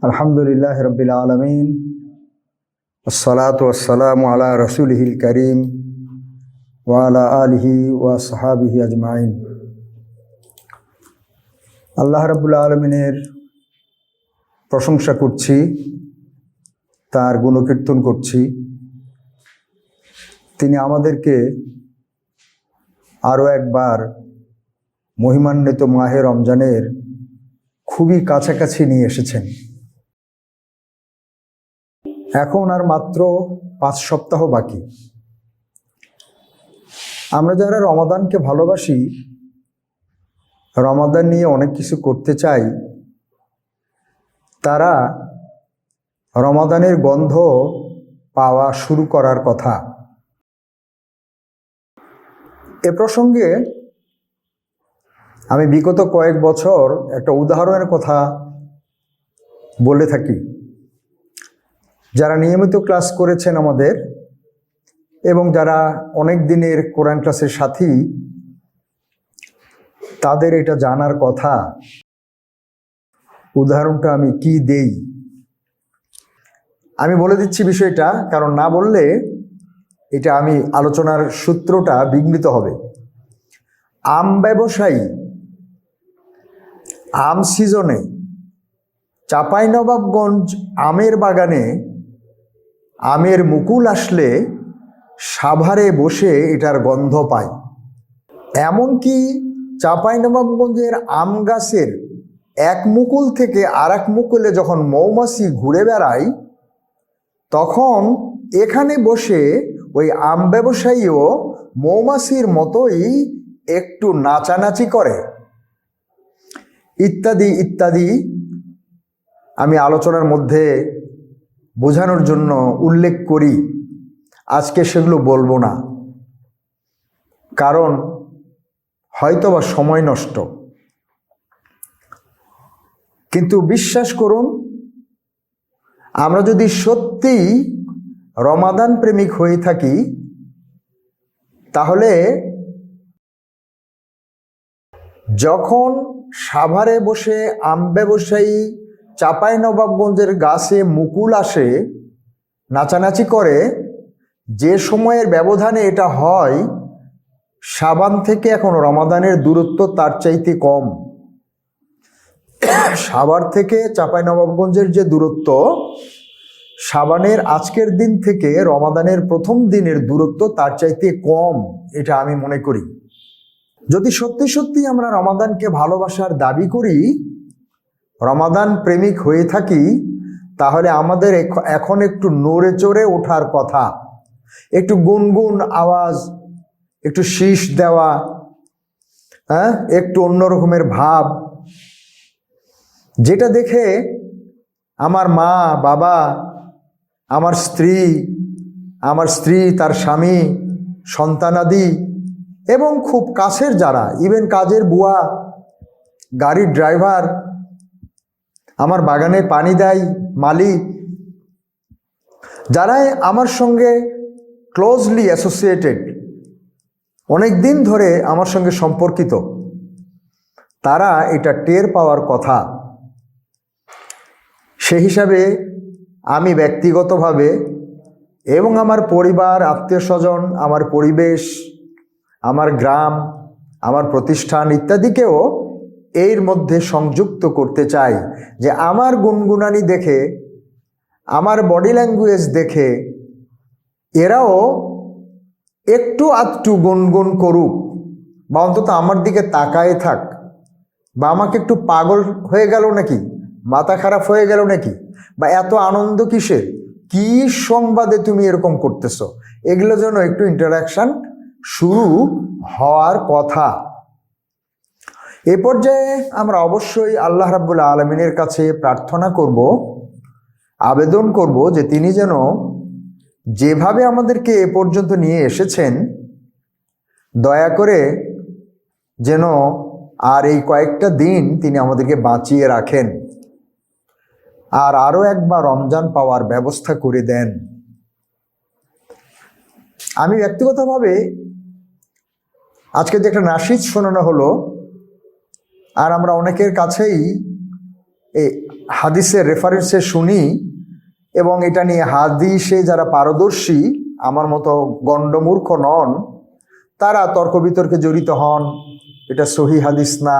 আলহামদুলিল্লাহ রব্বিল আলামিন আসসালাতু ওয়াসসালামু আলা রাসূলিহিল কারীম ওয়া আলা আলিহি ওয়া আসহাবিহি আজমাইন। আল্লাহ রাব্বুল আলামিনের প্রশংসা করছি, তার গুণকীর্তন করছি। তিনি আমাদেরকে আরও একবার মহিমান্বিত মাহে রমজানের খুবই কাছাকাছি নিয়ে এসেছেন। এখন আর মাত্র 5 সপ্তাহ বাকি। আমরা যারা রমাদানকে ভালোবাসি, রমাদান নিয়ে অনেক কিছু করতে চাই, তারা রমাদানের গন্ধ পাওয়া শুরু করার কথা। এ প্রসঙ্গে আমি বিগত কয়েক বছর একটা উদাহরণের কথা বলে থাকি। যারা নিয়মিত ক্লাস করেছেন আমাদের এবং যারা অনেক দিনের কোরআন ক্লাসের সাথী, তাদের এটা জানার কথা। উদাহরণটা আমি কি দেই আমি বলে দিচ্ছি বিষয়টা, কারণ না বললে এটা আমি আলোচনার সূত্রটা বিঘ্নিত হবে। আম ব্যবসায়ী আম সিজনে চাঁপাইনবাবগঞ্জ আমের বাগানে আমের মুকুল আসলে সাভারে বসে এটার গন্ধ পায়। এমনকি চাঁপাইনবাবগঞ্জের আম গাছের এক মুকুল থেকে আর এক মুকুলে যখন মৌমাছি ঘুরে বেড়ায়, তখন এখানে বসে ওই আম ব্যবসায়ীও মৌমাছির মতোই একটু নাচানাচি করে, ইত্যাদি ইত্যাদি। আমি আলোচনার মধ্যে বোঝানোর জন্য উল্লেখ করি। আজকে সেগুলো বলবো না, কারণ হয়তোবা সময় নষ্ট। কিন্তু বিশ্বাস করুন, আমরা যদি সত্যিই রমাদান প্রেমিক হয়ে থাকি, তাহলে যখন সাভারে বসে আম ব্যবসায়ী চাঁপাইনবাবগঞ্জের গাছে মুকুল আসে, নাচানাচি করে, যে সময়ের ব্যবধানে এটা হয়, সাবান থেকে এখন রমাদানের দূরত্ব তার চাইতে কম। সাভার থেকে চাঁপাইনবাবগঞ্জের যে দূরত্ব, সাবানের আজকের দিন থেকে রমাদানের প্রথম দিনের দূরত্ব তার চাইতে কম, এটা আমি মনে করি। যদি সত্যি সত্যি আমরা রমাদানকে ভালোবাসার দাবি করি, রমাদান প্রেমিক হয়ে থাকি, তাহলে আমাদের এখন একটু নড়ে চড়ে ওঠার কথা। একটু গুনগুন আওয়াজ, একটু শীষ দেওয়া, একটু অন্যরকমের ভাব, যেটা দেখে আমার মা বাবা, আমার স্ত্রী তার স্বামী, সন্তানাদি এবং খুব কাছের যারা, ইভেন কাজের বুয়া, গাড়ির ড্রাইভার, আমার বাগানে পানি দেয় মালিক, যারা আমার সঙ্গে ক্লোজলি অ্যাসোসিয়েটেড, অনেক দিন ধরে আমার সঙ্গে সম্পর্কিত, তারা এটা টের পাওয়ার কথা। সেই হিসাবে আমি ব্যক্তিগতভাবে এবং আমার পরিবার, আত্মীয় স্বজন, আমার পরিবেশ, আমার গ্রাম, আমার প্রতিষ্ঠান ইত্যাদিকেও এর মধ্যে সংযুক্ত করতে চাই, যে আমার গুনগুনানি দেখে, আমার বডি ল্যাঙ্গুয়েজ দেখে এরাও একটু আধটু গুনগুন করুক, বা অন্তত আমার দিকে তাকায় থাক, বা আমাকে একটু পাগল হয়ে গেল নাকি, মাথা খারাপ হয়ে গেল নাকি, বা এত আনন্দ কিসের, কি সংবাদে তুমি এরকম করতেছো, এগুলো যেন একটু ইন্টারাকশন শুরু হওয়ার কথা। এ পর্যায়ে আমরা অবশ্যই আল্লাহ রাব্বুল আলামিনের কাছে প্রার্থনা করব, আবেদন করব, যে তিনি যেন যেভাবে আমাদেরকে এ পর্যন্ত নিয়ে এসেছেন, দয়া করে যেন আর এই কয়েকটা দিন তিনি আমাদেরকে বাঁচিয়ে রাখেন, আর আরও একবার রমজান পাওয়ার ব্যবস্থা করে দেন। আমি ব্যক্তিগতভাবে আজকে যে একটা নাশিদ শোনানো হলো, আর আমরা অনেকের কাছেই হাদিসের রেফারেন্সে শুনি এবং এটা নিয়ে হাদিসে যারা পারদর্শী আমার মতো গণ্ডমূর্খ নন, তারা তর্ক বিতর্কে জড়িত হন, এটা সহি হাদিস না,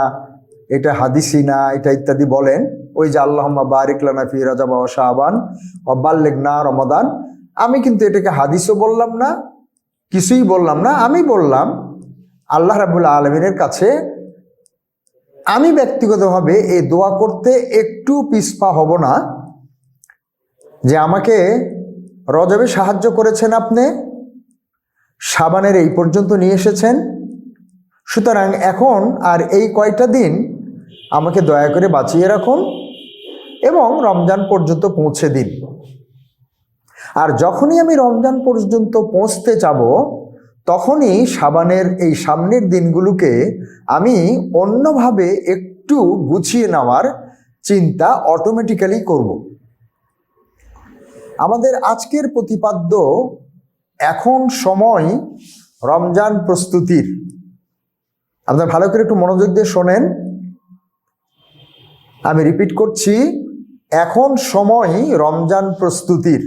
এটা হাদিসই না, এটা ইত্যাদি বলেন। ওই যে আল্লাহুম্মা বারিক লানা ফি রাজাব ওয়া শাবান ওয়া বাল্লিগনা রমাদান। আমি কিন্তু এটাকে হাদিসও বললাম না, কিছুই বললাম না। আমি বললাম আল্লাহ রাব্বুল আলামিনের কাছে আমি ব্যক্তিগতভাবে এই দোয়া করতে একটু পিছপা হব না যে আমাকে রজবে সাহায্য করেছেন, আপনি শাবানের এই পর্যন্ত নিয়ে এসেছেন, সুতরাং এখন আর এই কয়টা দিন আমাকে দয়া করে বাঁচিয়ে রাখুন এবং রমজান পর্যন্ত পৌঁছে দিন। আর যখনই আমি রমজান পর্যন্ত পৌঁছতে যাব তখনই শাবানের এই সামনের দিনগুলোকে আমি অন্যভাবে একটু গুছিয়ে নেওয়ার চিন্তা অটোমেটিক্যালি করব। আমাদের আজকের প্রতিপাদ্য এখন সময় রমজান প্রস্তুতির। আপনারা ভালো করে একটু মনোযোগ দিয়ে শোনেন, আমি রিপিট করছি, এখন সময় রমজান প্রস্তুতির।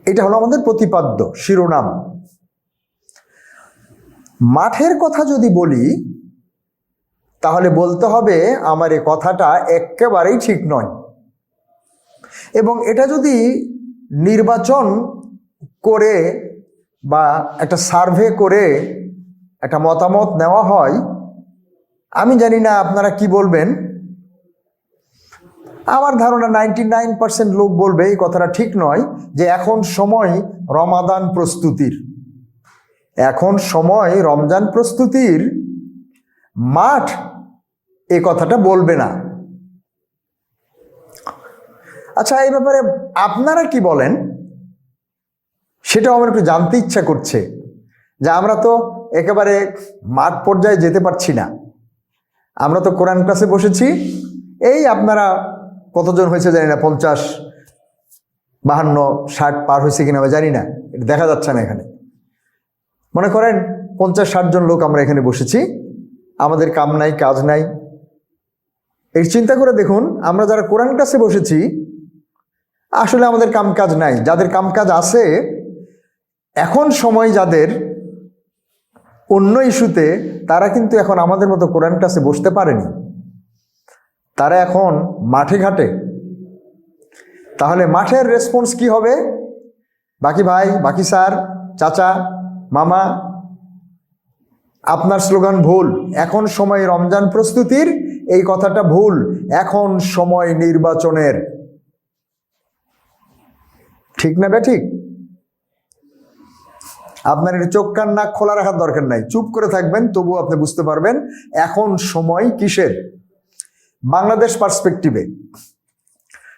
এটা হলো আমাদের প্রতিপাদ্য শিরোনাম। মাঠের কথা যদি বলি তাহলে বলতে হবে আমার এই কথাটা একেবারেই ঠিক নয়, এবং এটা যদি নির্বাচন করে বা একটা সার্ভে করে একটা মতামত নেওয়া হয়, আমি জানি না আপনারা কি বলবেন। আমার ধারণা 99% লোক বলবে এই কথাটা ঠিক নয়, যে এখন সময় রমাদান প্রস্তুতির। এখন সময় রমজান প্রস্তুতির, মাঠ এই কথাটা বলবে না। আচ্ছা, এই ব্যাপারে আপনারা কি বলেন সেটাও আমার একটু জানতে ইচ্ছা করছে, যে আমরা তো একেবারে মাঠ পর্যায়ে যেতে পারছি না। আমরা তো কোরআন ক্লাসে বসেছি, এই আপনারা কতজন হয়েছে জানি না, 50, 52, 60 পার হয়েছে কিনা আমি জানি না, এটা দেখা যাচ্ছে না এখানে। মনে করেন 50-60 জন লোক আমরা এখানে বসেছি, আমাদের কাম নাই কাজ নাই। এই চিন্তা করে দেখুন, আমরা যারা কোরআন ক্লাসে বসেছি আসলে আমাদের কাম কাজ নাই। যাদের কাম কাজ আছে, এখন সময় যাদের অন্য ইস্যুতে, তারা কিন্তু এখন আমাদের মতো কোরআন ক্লাসে বসতে পারেনি, তারা এখন মাঠে ঘাটে। তাহলে মাঠের রেসপন্স কি হবে? বাকি ভাই, বাকি স্যার, চাচা, মামা, আপনার স্লোগান ভুল। এখন সময় রমজান প্রস্তুতির, এই কথাটা ভুল। এখন সময় নির্বাচনের। ঠিক না বেঠিক? আপনার এটা চোখ কান নাক খোলা রাখার দরকার নাই, চুপ করে থাকবেন, তবুও আপনি বুঝতে পারবেন এখন সময় কিসের। বাংলাদেশ পার্সপেক্টিভে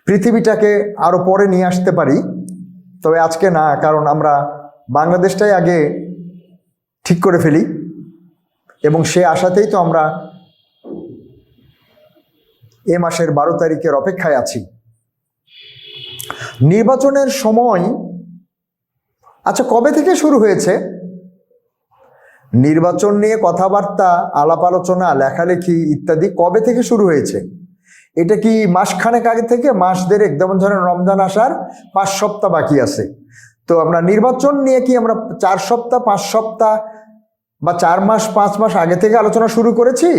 পৃথিবীটাকে আরো পরে নিয়ে আসতে পারি, তবে আজকে না, কারণ আমরা বাংলাদেশটাই আগে ঠিক করে ফেলি, এবং সে আশাতেই তো আমরা এ মাসের 12 তারিখের অপেক্ষায় আছি। নির্বাচনের সময়, আচ্ছা কবে থেকে শুরু হয়েছে নির্বাচন নিয়ে কথাবার্তা, আলাপ আলোচনা, লেখালেখি ইত্যাদি? কবে থেকে শুরু হয়েছে? এটা কি মাসখানেক আগে থেকে? মাস দেড়েক, যেমন ধরেন রমজান আসার 5 সপ্তাহ বাকি আছে, তো আমরা নির্বাচন নিয়ে কি আমরা 4 সপ্তাহ, 5 সপ্তাহ বা 4 মাস, 5 মাস আগে থেকে আলোচনা শুরু করেছি,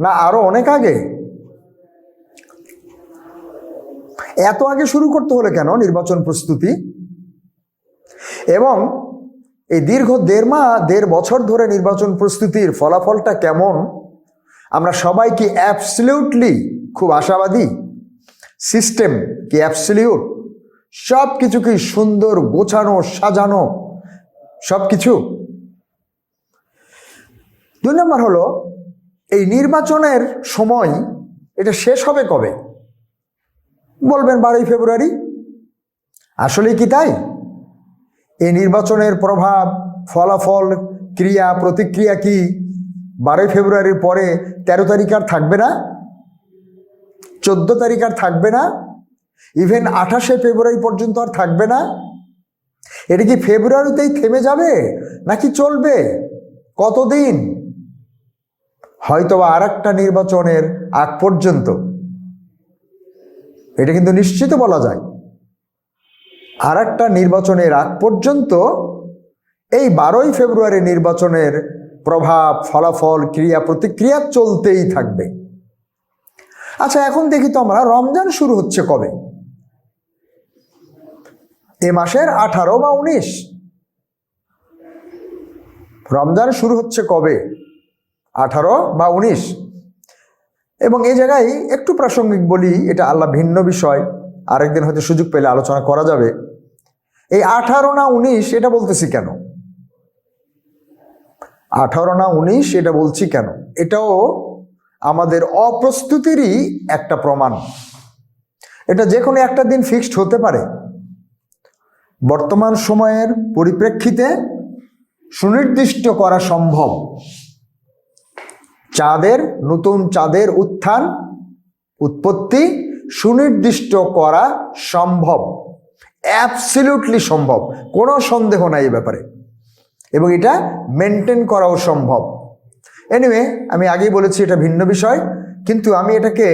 না আরো অনেক আগে? এত আগে শুরু করতে হলে কেন নির্বাচন প্রস্তুতি? এবং এই দীর্ঘ 1.5 বছর ধরে নির্বাচন প্রস্তুতির ফলাফলটা কেমন? আমরা সবাই কি অ্যাবসলিউটলি খুব আশাবাদী? সিস্টেম কি অ্যাবসলিউট? সব কিছু কি সুন্দর, গোছানো, সাজানো সব কিছু? 2 নম্বর হলো, এই নির্বাচনের সময় এটা শেষ হবে কবে? বলবেন 12ই ফেব্রুয়ারি। আসলে কি তাই? এই নির্বাচনের প্রভাব, ফলাফল, ক্রিয়া প্রতিক্রিয়া কি 12ই ফেব্রুয়ারির পরে 13 তারিখ আর থাকবে না? 14 তারিখ আর থাকবে না? ইভেন 28শে ফেব্রুয়ারি পর্যন্ত আর থাকবে না? এটা কি ফেব্রুয়ারিতেই থেমে যাবে নাকি চলবে কতদিন? হয়তোবা আর একটা নির্বাচনের আগ পর্যন্ত। এটা কিন্তু নিশ্চিত বলা যায়। আর একটা নির্বাচনের আগ পর্যন্ত এই 12ই ফেব্রুয়ারি নির্বাচনের প্রভাব, ফলাফল, ক্রিয়া প্রতিক্রিয়া চলতেই থাকবে। আচ্ছা, এখন দেখি তো আমরা রমজান শুরু হচ্ছে কবে? এ মাসের 18 বা 19 রমজান শুরু হচ্ছে কবে? 18 বা 19। এবং এই জায়গায় একটু প্রাসঙ্গিক বলি, এটা আল্লাহ ভিন্ন বিষয়, আরেকদিন হয়তো সুযোগ পেলে আলোচনা করা যাবে। এই 18 না 19 এটা বলতেছি কেন? 18 না 19 এটা বলছি কেন? এটাও আমাদের অপ্রস্তুতিরই একটা প্রমাণ। এটা যে কোনো একটা দিন ফিক্সড হতে পারে। বর্তমান সময়ের পরিপ্রেক্ষিতে সুনির্দিষ্ট করা সম্ভব। নতুন চাঁদের উত্থান, উৎপত্তি সুনির্দিষ্ট করা সম্ভব, অ্যাবসলিউটলি সম্ভব, কোনো সন্দেহ নাই এই ব্যাপারে, এবং এটা মেনটেন করাও সম্ভব। এনিওয়ে, আমি আগেই বলেছি এটা ভিন্ন বিষয়, কিন্তু আমি এটাকে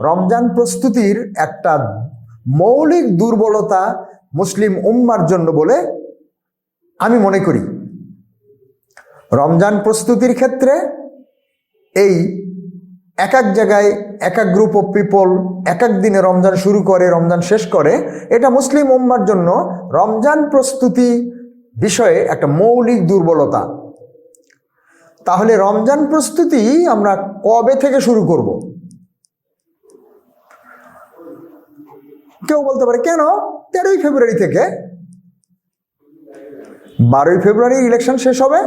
রমজান প্রস্তুতির একটা মৌলিক দুর্বলতা মুসলিম উম্মার জন্য বলে আমি মনে করি। রমজান প্রস্তুতির ক্ষেত্রে এই এক এক জায়গায় এক এক গ্রুপ অফ পিপল এক এক দিনে রমজান শুরু করে, রমজান শেষ করে, এটা মুসলিম উম্মার জন্য রমজান প্রস্তুতি বিষয়ে একটা মৌলিক দুর্বলতা। তাহলে রমজান প্রস্তুতি আমরা কবে থেকে শুরু করব? কেউ বলতে পারে কেন 13ই ফেব্রুয়ারি থেকে? 12ই ফেব্রুয়ারি ইলেকশন শেষ হবে,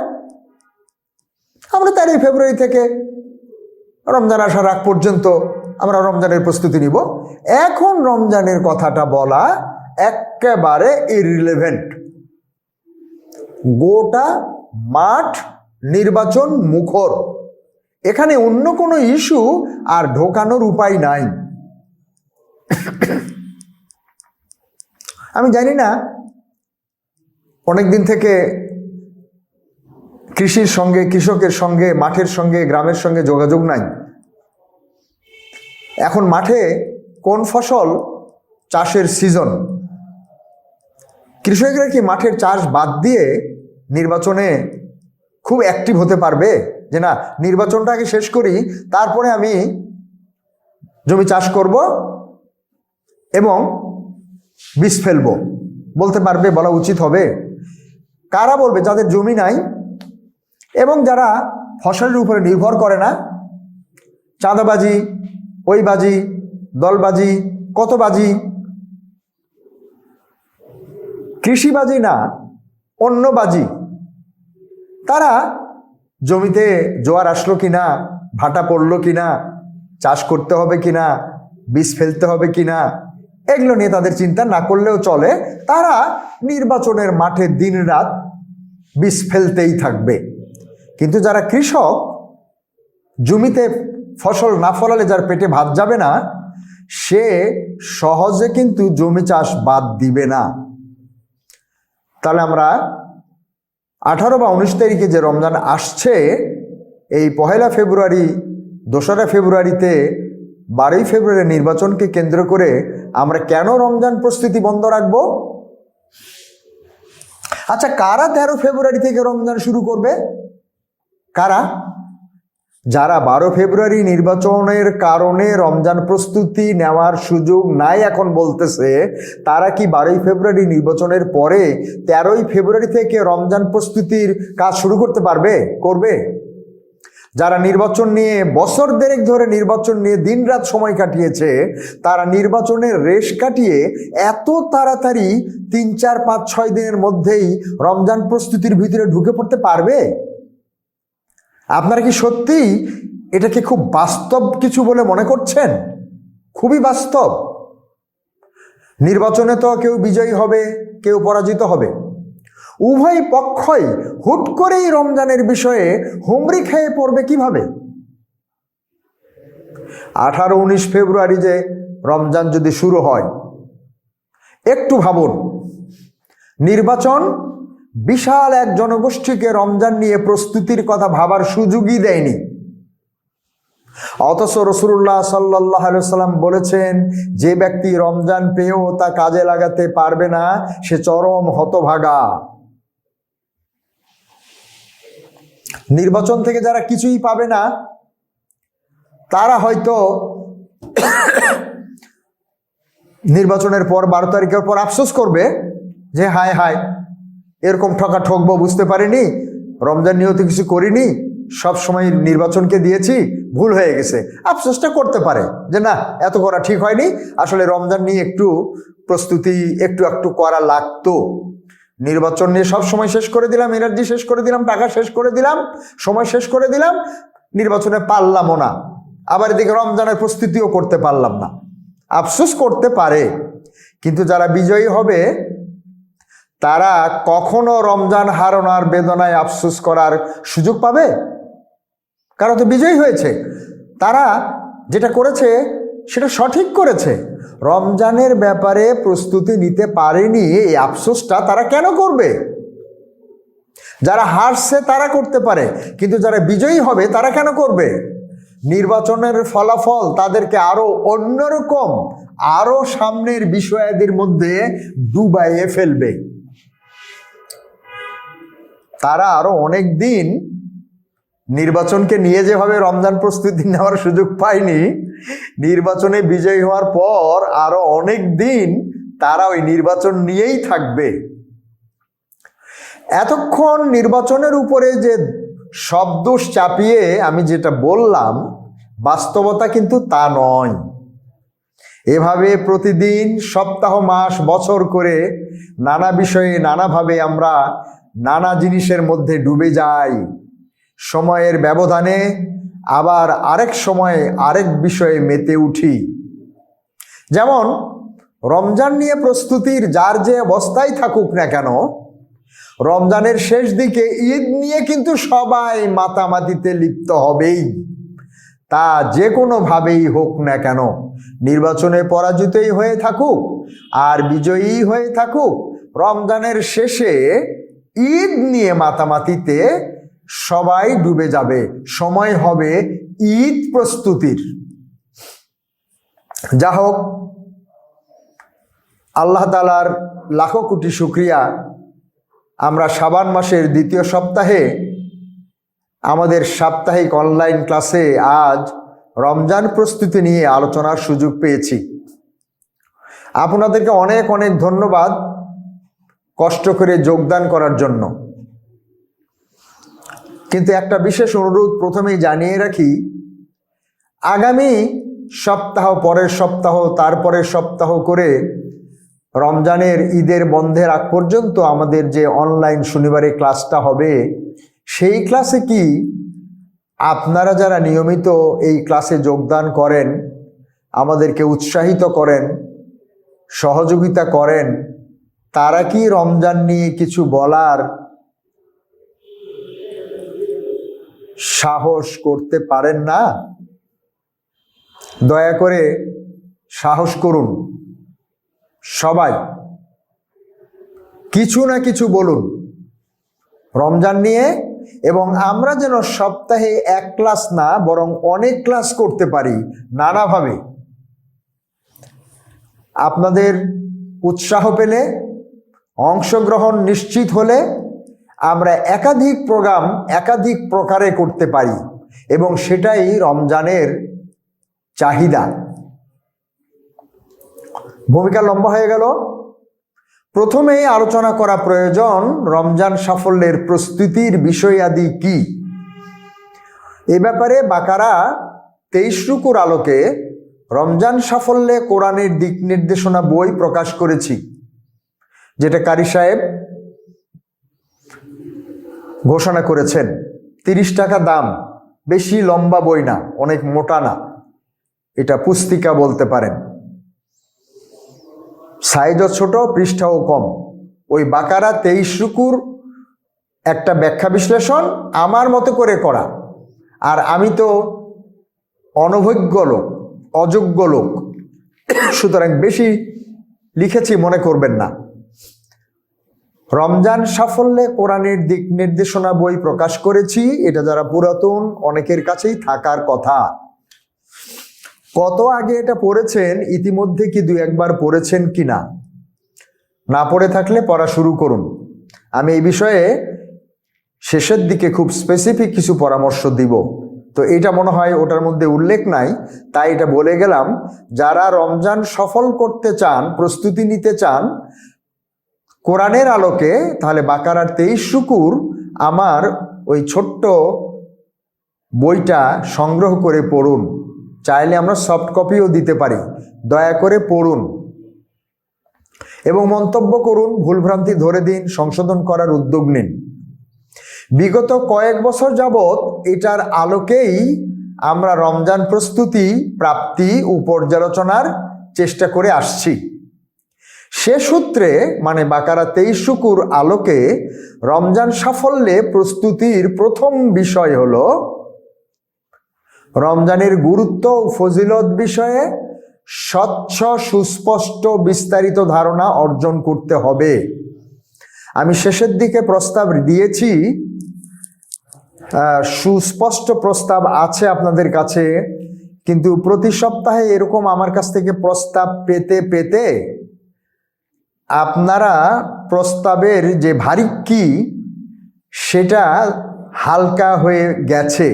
আমরা 13ই ফেব্রুয়ারি থেকে রমজান আসার আগ পর্যন্ত আমরা রমজানের প্রস্তুতি নিব। এখন রমজানের কথাটা বলা একেবারে ইররিলেভেন্ট। গোটা মাঠ নির্বাচন মুখর, এখানে অন্য কোনো ইস্যু আর ঢোকানোর উপায় নাই। আমি জানি না, অনেকদিন থেকে কৃষির সঙ্গে, কৃষকের সঙ্গে, মাঠের সঙ্গে, গ্রামের সঙ্গে যোগাযোগ নাই। এখন মাঠে কোন ফসল চাষের সিজন, কৃষকরা কি মাঠের চাষ বাদ দিয়ে নির্বাচনে খুব অ্যাক্টিভ হতে পারবে? যে না, নির্বাচনটা আগে শেষ করি, তারপরে আমি জমি চাষ করব এবং বীজ ফেলবো, বলতে পারবে? বলা উচিত হবে? কারা বলবে? যাদের জমি নাই এবং যারা ফসলের উপরে নির্ভর করে না। চাঁদাবাজি, ওইবাজি, দলবাজি, কতবাজি, কৃষিবাজি না, অন্য বাজি। তারা জমিতে জোয়ার আসলো কিনা, ভাটা পড়লো কিনা, চাষ করতে হবে কিনা, বীজ ফেলতে হবে কিনা, এগুলো নিয়ে তাদের চিন্তা না করলেও চলে। তারা নির্বাচনের মাঠে দিনরাত বীজ ফেলতেই থাকবে। কিন্তু যারা কৃষক, জমিতে ফসল না ফলালে যার পেটে ভাত যাবে না, সে সহজে কিন্তু জমি চাষ বাদ দিবে না। তাহলে আমরা 18 বা 19 তারিখে যে রমজান আসছে, এই 1 ফেব্রুয়ারি, 2 ফেব্রুয়ারিতে 12ই ফেব্রুয়ারি নির্বাচনকে কেন্দ্র করে আমরা কেন রমজান প্রস্তুতি বন্ধ রাখবো? আচ্ছা, কারা 13 ফেব্রুয়ারি থেকে রমজান শুরু করবে? কারা? যারা 12 ফেব্রুয়ারি নির্বাচনের কারণে রমজান প্রস্তুতি নেওয়ার সুযোগ নাই এখন বলতেছে, তারা কি 12ই ফেব্রুয়ারি নির্বাচনের পরে 13ই ফেব্রুয়ারি থেকে রমজান প্রস্তুতির কাজ শুরু করতে পারবে? করবে? যারা নির্বাচন নিয়ে বছর দেড়েক ধরে নির্বাচন নিয়ে দিনরাত সময় কাটিয়েছে, তারা নির্বাচনের রেশ কাটিয়ে এত তাড়াতাড়ি 3, 4, 5, 6 দিনের মধ্যেই রমজান প্রস্তুতির ভিতরে ঢুকে পড়তে পারবে? আপনারা কি সত্যিই এটাকে খুব বাস্তব কিছু বলে মনে করছেন? খুবই বাস্তব। নির্বাচনে তো কেউ বিজয়ী হবে, কেউ পরাজিত হবে। উভয় পক্ষই হুট করেই রমজানের বিষয়ে হুমড়ি খেয়ে পড়বে কিভাবে? 18-19 ফেব্রুয়ারি যে রমজান যদি শুরু হয়, একটু ভাবুন, নির্বাচন বিশাল এক জনগোষ্ঠীকে রমজান নিয়ে প্রস্তুতির কথা ভাবার সুযোগই দেয়নি। অথচ রাসূলুল্লাহ সাল্লাল্লাহু আলাইহি ওয়াসাল্লাম বলেছেন, যে ব্যক্তি রমজান পেয়েও তা কাজে লাগাতে পারবে না সে চরম হতভাগা। নির্বাচন থেকে যারা কিছুই পাবে না তারা হয়তো নির্বাচনের পর 12 তারিখের পর আফসোস করবে যে হায় হায়, এরকম ঠকবো বুঝতে পারিনি, রমজান নিয়েও তো কিছু করিনি, সব সময় নির্বাচনকে দিয়েছি, ভুল হয়ে গেছে। আফসোসটা করতে পারে যে না, এত করা ঠিক হয়নি, আসলে রমজান নিয়ে একটু প্রস্তুতি একটু করা লাগতো। নির্বাচন নিয়ে সব সময় শেষ করে দিলাম, এনার্জি শেষ করে দিলাম, টাকা শেষ করে দিলাম, সময় শেষ করে দিলাম, নির্বাচনে পারলামও না, আবার এদিকে রমজানের প্রস্তুতিও করতে পারলাম না। আফসোস করতে পারে, কিন্তু যারা বিজয়ী হবে তারা কখনো রমজান হারানোর বেদনায় আফসোস করার সুযোগ পাবে? কারণ তো বিজয়ী হয়েছে, তারা যেটা করেছে সেটা সঠিক করেছে। রমজানের ব্যাপারে প্রস্তুতি নিতে পারেনি, এই আফসোসটা তারা কেন করবে? যারা হারছে তারা করতে পারে, কিন্তু যারা বিজয়ী হবে তারা কেন করবে? নির্বাচনের ফলাফল তাদেরকে আরো অন্যরকম, আরো সামনের বিষয়াদির মধ্যে ডুবাইয়ে ফেলবে। তারা আরো অনেক দিন নির্বাচনকে নিয়ে যেভাবে রমজান প্রস্তুতি নেওয়ার সুযোগ পায়নি, নির্বাচনে বিজয়ী হওয়ার পর আরো অনেক দিন তারা ওই নির্বাচন নিয়েই থাকবে। এতক্ষণ নির্বাচনের উপরে যে সব দোষ চাপিয়ে আমি যেটা বললাম, বাস্তবতা কিন্তু তা নয়। এভাবে প্রতিদিন, সপ্তাহ, মাস, বছর করে নানা বিষয়ে নানাভাবে আমরা নানা জিনিসের মধ্যে ডুবে যাই। সময়ের ব্যবধানে আবার আরেক সময়ে আরেক বিষয়ে মেতে উঠি। যেমন রমজান নিয়ে প্রস্তুতির যার যে অবস্থায় থাকুক না কেন, রমজানের শেষ দিকে ঈদ নিয়ে কিন্তু সবাই মাতামাতিতে লিপ্ত হবেই, তা যে কোনোভাবেই হোক না কেন। নির্বাচনে পরাজিতই হয়ে থাকুক আর বিজয়ী হয়ে থাকুক, রমজানের শেষে ঈদ নিয়ে মাতামাতিতে সবাই ডুবে যাবে। সময় হবে ঈদ প্রস্তুতির। যা হোক, আল্লাহ তাআলার লাখো কোটি শুকরিয়া, আমরা শাবান মাসের দ্বিতীয় সপ্তাহে আমাদের সাপ্তাহিক অনলাইন ক্লাসে আজ রমজান প্রস্তুতি নিয়ে আলোচনার সুযোগ পেয়েছি। আপনাদেরকে অনেক অনেক ধন্যবাদ কষ্ট করে যোগদান করার জন্য। কিন্তু একটা বিশেষ অনুরোধ প্রথমেই জানিয়ে রাখি, আগামী সপ্তাহ, পরের সপ্তাহ, তারপরের সপ্তাহ করে রমজানের ঈদের বন্ধের আগ পর্যন্ত আমাদের যে অনলাইন শনিবারে ক্লাসটা হবে, সেই ক্লাসে কি আপনারা যারা নিয়মিত এই ক্লাসে যোগদান করেন, আমাদেরকে উৎসাহিত করেন, সহযোগিতা করেন, তারা কি রমজান নিয়ে কিছু বলার সাহস করতে পারেন না? দয়া করে সাহস করুন, সবাই কিছু না কিছু বলুন রমজান নিয়ে, এবং আমরা যেন সপ্তাহে এক ক্লাস না বরং অনেক ক্লাস করতে পারি নানাভাবে। আপনাদের উৎসাহ পেলে, অংশগ্রহণ নিশ্চিত হলে আমরা একাধিক প্রোগ্রাম একাধিক প্রকারে করতে পারি, এবং সেটাই রমজানের চাহিদা। ভূমিকা লম্বা হয়ে গেল। প্রথমেই আলোচনা করা প্রয়োজন রমজান সাফল্যের প্রস্তুতির বিষয়াদি কি। এ ব্যাপারে বাকারা 23 রুকুর আলোকে রমজান সাফল্যে কোরআনের দিক নির্দেশনা বই প্রকাশ করেছি, যেটা কারি সাহেব ঘোষণা করেছেন। 30 টাকা দাম, বেশি লম্বা বই না, অনেক মোটা না, এটা পুস্তিকা বলতে পারেন। সাইজও ছোট, পৃষ্ঠাও কম। ওই বাকারা 23 রুকুর একটা ব্যাখ্যা বিশ্লেষণ আমার মতো করে করা, আর আমি তো অনভিজ্ঞ লোক, অযোগ্য লোক, সুতরাং বেশি লিখেছি মনে করবেন না। রমজান সাফল্যে কোরআনের দিক নির্দেশনা বই প্রকাশ করেছি, এটা যারা পুরাতন অনেকের কাছেই থাকার কথা। কত আগে এটা পড়েছেন, ইতিমধ্যে কি দুই একবার পড়েছেন কিনা? না পড়ে থাকলে পড়া শুরু করুন। আমি এই বিষয়ে শেষের দিকে খুব স্পেসিফিক কিছু পরামর্শ দিব। তো এটা মনে হয় ওটার মধ্যে উল্লেখ নাই, তাই এটা বলে গেলাম। যারা রমজান সফল করতে চান, প্রস্তুতি নিতে চান কোরআনের আলোকে, তাহলে বাকারার 23 শুকুর আমার ওই ছোট্ট বইটা সংগ্রহ করে পড়ুন। চাইলে আমরা সফট কপিও দিতে পারি। দয়া করে পড়ুন এবং মন্তব্য করুন, ভুলভ্রান্তি ধরে দিন, সংশোধন করার উদ্যোগ নিন। বিগত কয়েক বছর যাবৎ এটার আলোকেই আমরা রমজান প্রস্তুতি, প্রাপ্তি ও পর্যালোচনার চেষ্টা করে আসছি। সে সূত্রে মানে বাকারা 23 শুকুর আলোকে রমজান সাফল্যে প্রস্তুতির প্রথম বিষয় হলো রমজানের গুরুত্ব ও ফজিলত বিষয়ে স্বচ্ছ, সুস্পষ্ট, বিস্তারিত ধারণা অর্জন করতে হবে। আমি শেষের দিকে প্রস্তাব দিয়েছি, সুস্পষ্ট প্রস্তাব আছে আপনাদের কাছে, কিন্তু প্রতি সপ্তাহে এরকম আমার কাছ থেকে প্রস্তাব পেতে পেতে আপনারা প্রস্তাবের যে ভারিক্কি সেটা হালকা হয়ে গেছে।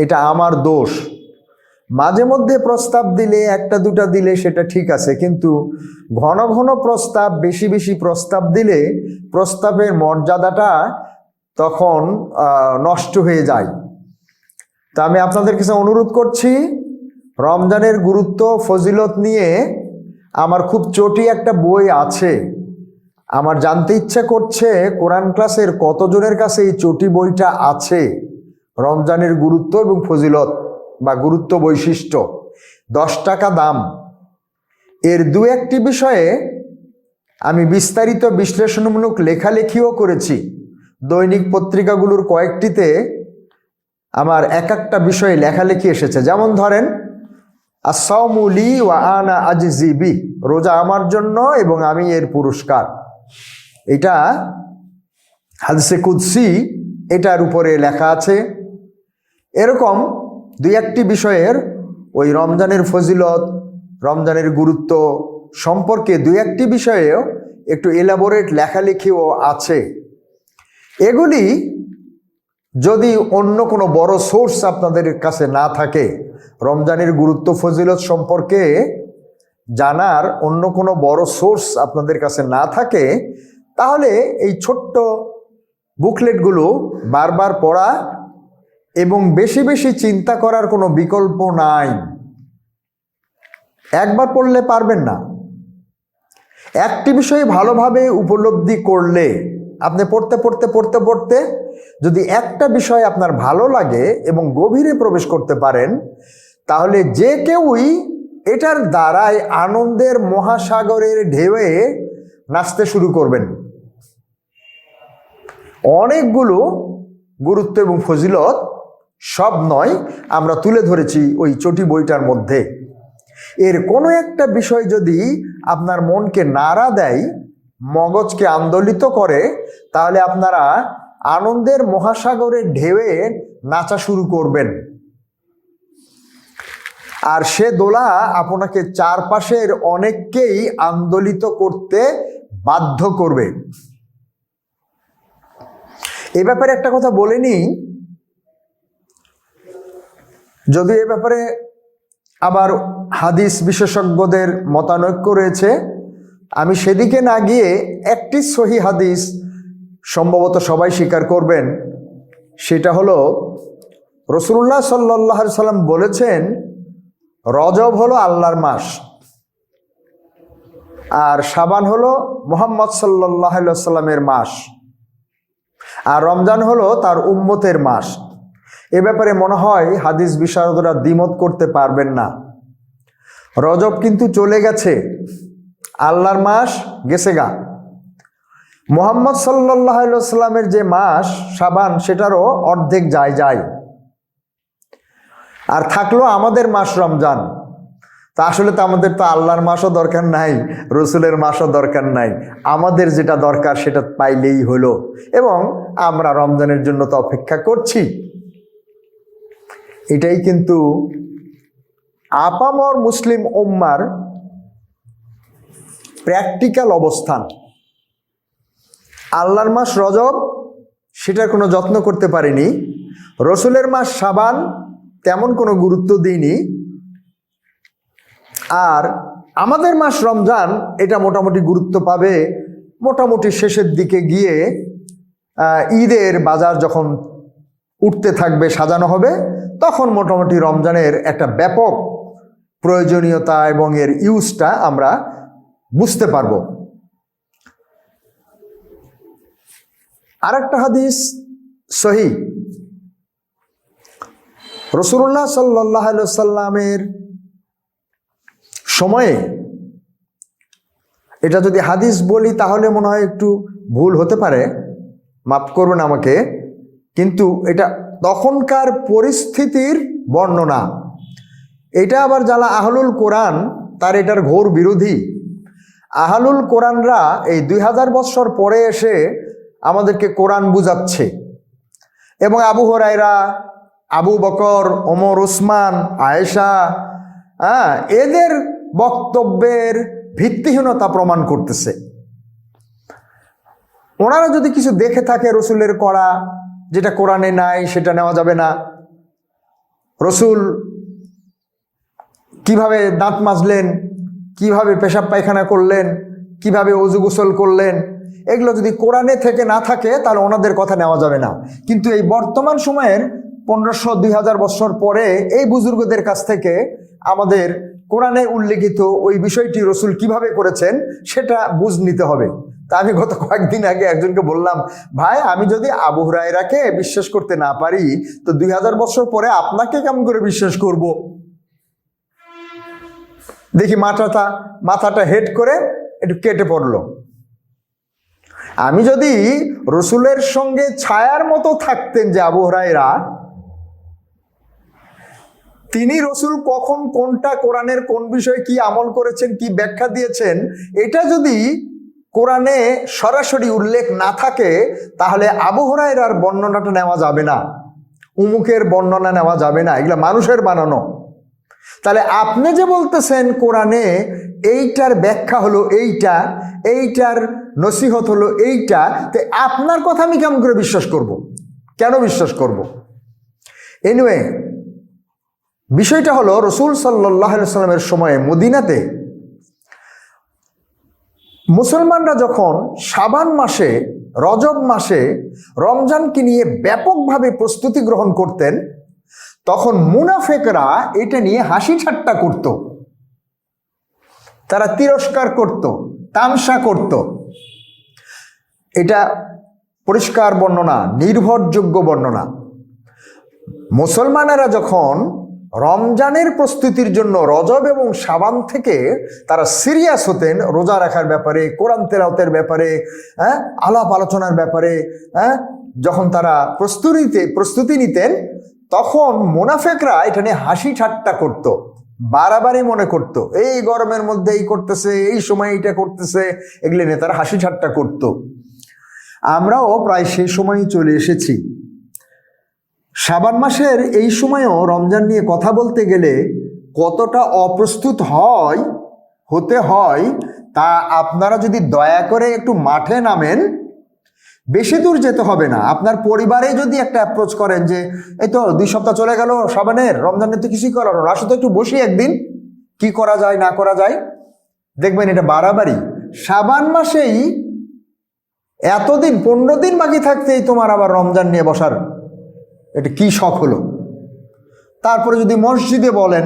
এটা আমার দোষ। মাঝে মধ্যে প্রস্তাব দিলে, একটা দুটা দিলে সেটা ঠিক আছে, কিন্তু ঘন ঘন প্রস্তাব, বেশি বেশি প্রস্তাব দিলে প্রস্তাবের মর্যাদাটা তখন নষ্ট হয়ে যায়। তা আমি আপনাদের কাছে অনুরোধ করছি, রমজানের গুরুত্ব, ফজিলত নিয়ে আমার খুব চটি একটা বই আছে। আমার জানতে ইচ্ছা করছে কোরআন ক্লাসের কতজনের কাছে এই চটি বইটা আছে, রমজানের গুরুত্ব এবং ফজিলত বা গুরুত্ব বৈশিষ্ট্য। 10 টাকা দাম। এর দু একটি বিষয়ে আমি বিস্তারিত বিশ্লেষণমূলক লেখালেখিও করেছি। দৈনিক পত্রিকাগুলোর কয়েকটিতে আমার এক একটা বিষয়ে লেখালেখি এসেছে। যেমন ধরেন, আস-সাওমু লি ওয়া আনা আজজি বিহ, রোজা আমার জন্য এবং আমি এর পুরস্কার। এটা হাদিসে কুদসি, এটার উপরে লেখা আছে। এরকম দুই একটি বিষয়ের ওই রমজানের ফজিলত, রমজানের গুরুত্ব সম্পর্কে দুই একটি বিষয়েও একটু এলাবোরেট লেখালেখিও আছে। এগুলি যদি অন্য কোনো বড় সোর্স আপনাদের কাছে না থাকে, রমজানের গুরুত্ব ফজিলত সম্পর্কে জানার অন্য কোনো বড় সোর্স আপনাদের কাছে না থাকে, তাহলে এই ছোট্ট বুকলেটগুলো বারবার পড়া এবং বেশি বেশি চিন্তা করার কোনো বিকল্প নাই। একবার পড়লে পারবেন না। একটি বিষয় ভালোভাবে উপলব্ধি করলে, আপনি পড়তে পড়তে পড়তে পড়তে যদি একটা বিষয় আপনার ভালো লাগে এবং গভীরে প্রবেশ করতে পারেন, তাহলে যে কেউই এটার দ্বারাই আনন্দের মহাসাগরের ঢেউয়ে নাচতে শুরু করবেন। অনেকগুলো গুরুত্ব এবং ফজিলত, সব নয়, আমরা তুলে ধরেছি ওই চটি বইটার মধ্যে। এর কোনো একটা বিষয় যদি আপনার মনকে নাড়া দেয়, মগজকে আন্দোলিত করে, তাহলে আপনারা আনন্দের মহাসাগরের ঢেউয়ে নাচা শুরু করবেন। আর সে দোলা আপনাকে চারপাশের অনেককেই আন্দোলিত করতে বাধ্য করবে। এ ব্যাপারে একটা কথা বলে নিই, যদি এ ব্যাপারে আবার হাদিস বিশেষজ্ঞদের মতানৈক্য রয়েছে, আমি সেদিকে না গিয়ে একটি সহি হাদিস সম্ভবত সবাই স্বীকার করবেন। সেটা হলো রাসূলুল্লাহ সাল্লাল্লাহু আলাইহি সাল্লাম বলেছেন, রজব হলো আল্লাহর মাস, আর শাবান হলো মুহাম্মদ সাল্লাল্লাহু আলাইহি সাল্লামের মাস, আর রমজান হলো তার উম্মতের মাস। এ ব্যাপারে মনে হয় হাদিস বিশারদরা দ্বিমত করতে পারবেন না। রজব কিন্তু চলে গেছে, আল্লাহর মাস গেছে গা। মুহাম্মদ সাল্লাল্লাহু আলাইহি সাল্লামের যে মাস শাবান, সেটারও অর্ধেক যায়। আর থাকলো আমাদের মাস রমজান। তা আসলে তো আমাদের তো আল্লাহর মাসও দরকার নাই, রসুলের মাসও দরকার নাই। আমাদের যেটা দরকার সেটা পাইলেই হলো, এবং আমরা রমজানের জন্য তো অপেক্ষা করছি। এটাই কিন্তু আপামর মুসলিম উম্মার প্র্যাকটিক্যাল অবস্থান। আল্লাহর মাস রজব, সেটার কোনো যত্ন করতে পারিনি। রসুলের মাস শাবান, তেমন কোনো গুরুত্ব দিইনি। আর আমাদের মাস রমজান, এটা মোটামুটি গুরুত্ব পাবে মোটামুটি শেষের দিকে গিয়ে, ঈদের বাজার যখন উঠতে থাকবে, সাজানো হবে, তখন মোটামুটি রমজানের একটা ব্যাপক প্রয়োজনীয়তা এবং এর ইউজটা আমরা বুঝতে পারব। আরেকটা হাদিস সহিহ, রাসূলুল্লাহ সাল্লাল্লাহু আলাইহি ওয়াসাল্লামের সময়ে, এটা যদি হাদিস বলি তাহলে মনে হয় একটু ভুল হতে পারে, মাফ করবেন আমাকে, কিন্তু এটা তখনকার পরিস্থিতির বর্ণনা। এটা আবার যারা আহলুল কোরআন, তার এটার ঘোর বিরোধী। আহলুল কোরআনরা এই 2000 বৎসর পরে এসে আমাদেরকে কোরআন বুঝাচ্ছে, এবং আবু হুরায়রা, আবু বকর, ওমর, উসমান, আয়েশা, এদের বক্তব্যের ভিত্তিহীনতা প্রমাণ করতেছে। ওনারা যদি কিছু দেখে থাকে রসুলের করা, যেটা কোরআনে নাই, সেটা নেওয়া যাবে না। রসুল কিভাবে দাঁত মাজলেন, কিভাবে পেশাব পায়খানা করলেন, কিভাবে অজু গোসল করলেন, এগুলো যদি কোরআনে থেকে না থাকে তাহলে ওনাদের কথা নেওয়া যাবে না। কিন্তু এই বর্তমান সময়ের 1500-2000 বছর পরে এই বুজুর্গদের কাছ থেকে আমাদের কোরআনে উল্লেখিত ওই বিষয়টি রসুল কিভাবে করেছেন সেটা বুঝ নিতে হবে। তা আমি গত কয়েকদিন আগে একজনকে বললাম, ভাই আমি যদি আবু হুরায়রাকে বিশ্বাস করতে না পারি, তো 2000 বছর পরে আপনাকে কেমন করে বিশ্বাস করব? দেখি মাথাটা হেড করে একটু কেটে পড়লো। আমি যদি রসুলের সঙ্গে ছায়ার মতো থাকতেন যে আবু হুরায়রা, তিনি রসুল কখন কোনটা, কোরআনের কোন বিষয়ে কি আমল করেছেন, কি ব্যাখ্যা দিয়েছেন, এটা যদি কোরআনে সরাসরি উল্লেখ না থাকে তাহলে আবু হুরায়রার বর্ণনাটা নেওয়া যাবে না, উমুকের বর্ণনা নেওয়া যাবে না, এগুলা মানুষের বানানো। তাহলে আপনি যে বলতেছেন কোরআনে এইটার ব্যাখ্যা হলো এইটা, এইটার নসিহত হলো এইটা, তো আপনার কথা আমি কেমন করে বিশ্বাস করব? কেন বিশ্বাস করব? এনিওয়ে, বিষয়টা হলো রসুল সাল্লাল্লাহু আলাইহি ওয়াসাল্লামের সময়ে মদিনাতে মুসলমানরা যখন শাবান মাসে, রজব মাসে রমজানকে নিয়ে ব্যাপকভাবে প্রস্তুতি গ্রহণ করতেন, তখন মুনাফেকরা এটা নিয়ে হাসি ঠাট্টা করত, তারা তিরস্কার করত, তামসা করত। এটা পরিষ্কার বর্ণনা, নির্ভরযোগ্য বর্ণনা। মুসলমানেরা যখন রমজানের প্রস্তুতির জন্য রজব এবং শাবান থেকে তারা সিরিয়াস হতেন, রোজা রাখার ব্যাপারে, কোরআন তেলাওয়াতের ব্যাপারে, আলাপ আলোচনার ব্যাপারে, যখন তারা প্রস্তুতি নিতেন, তখন মুনাফেকরা এটা নিয়ে হাসি ঠাট্টা করত, বাড়াবাড়ি মনে করত, এই গরমের মধ্যে এই করতেছে, এই সময় এইটা করতেছে, এগুলি নিয়ে তারা হাসি ঠাট্টা করত। আমরাও প্রায় সেই সময়ই চলে এসেছি। শাবান মাসের এই সময়ও রমজান নিয়ে কথা বলতে গেলে কতটা অপ্রস্তুত হতে হয় তা আপনারা যদি দয়া করে একটু মাঠে নামেন, বেশি দূর যেতে হবে না। আপনার পরিবারে যদি একটা অ্যাপ্রোচ করেন যে এই তো 2 সপ্তাহ চলে গেল শাবানের, রমজানের তো কিছুই করার না, আসলে একটু বসি একদিন, কি করা যায় না করা যায়, দেখবেন এটা বাড়াবাড়ি। শাবান মাসেই এতদিন, 15 দিন বাকি থাকতেই তোমার আবার রমজান নিয়ে বসার এটা কি শখ হলো। তারপরে যদি মসজিদে বলেন,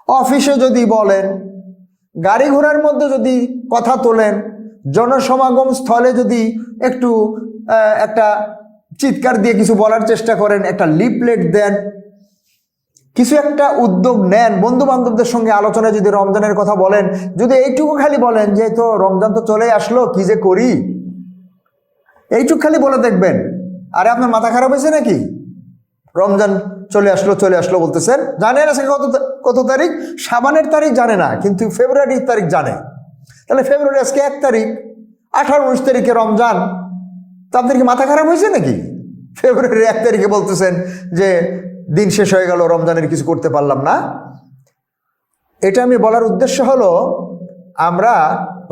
অফিসে যদি বলেন, গাড়ি ঘোড়ার মধ্যে যদি কথা তোলেন, জনসমাগম স্থলে যদি একটু একটা চিৎকার দিয়ে কিছু বলার চেষ্টা করেন, একটা লিফলেট দেন, কিছু একটা উদ্যোগ নেন, বন্ধু বান্ধবদের সঙ্গে আলোচনায় যদি রমজানের কথা বলেন, যদি এইটুকু খালি বলেন যে তো রমজান তো চলে আসলো, কি যে করি, এইটুকু খালি বলে দেখবেন, আরে আপনার মাথা খারাপ হয়েছে নাকি? রমজান চলে আসলো বলতেছেন, জানেন আজকে কত তারিখ? শাবানের তারিখ জানে না, কিন্তু ফেব্রুয়ারির তারিখ জানে। তাহলে ফেব্রুয়ারি আজকে 1 তারিখ, 18-19 তারিখে রমজান, তো আপনার কি মাথা খারাপ হয়েছে নাকি? ফেব্রুয়ারির 1 তারিখে বলতেছেন যে দিন শেষ হয়ে গেল, রমজানের কিছু করতে পারলাম না। এটা আমি বলার উদ্দেশ্য হলো, আমরা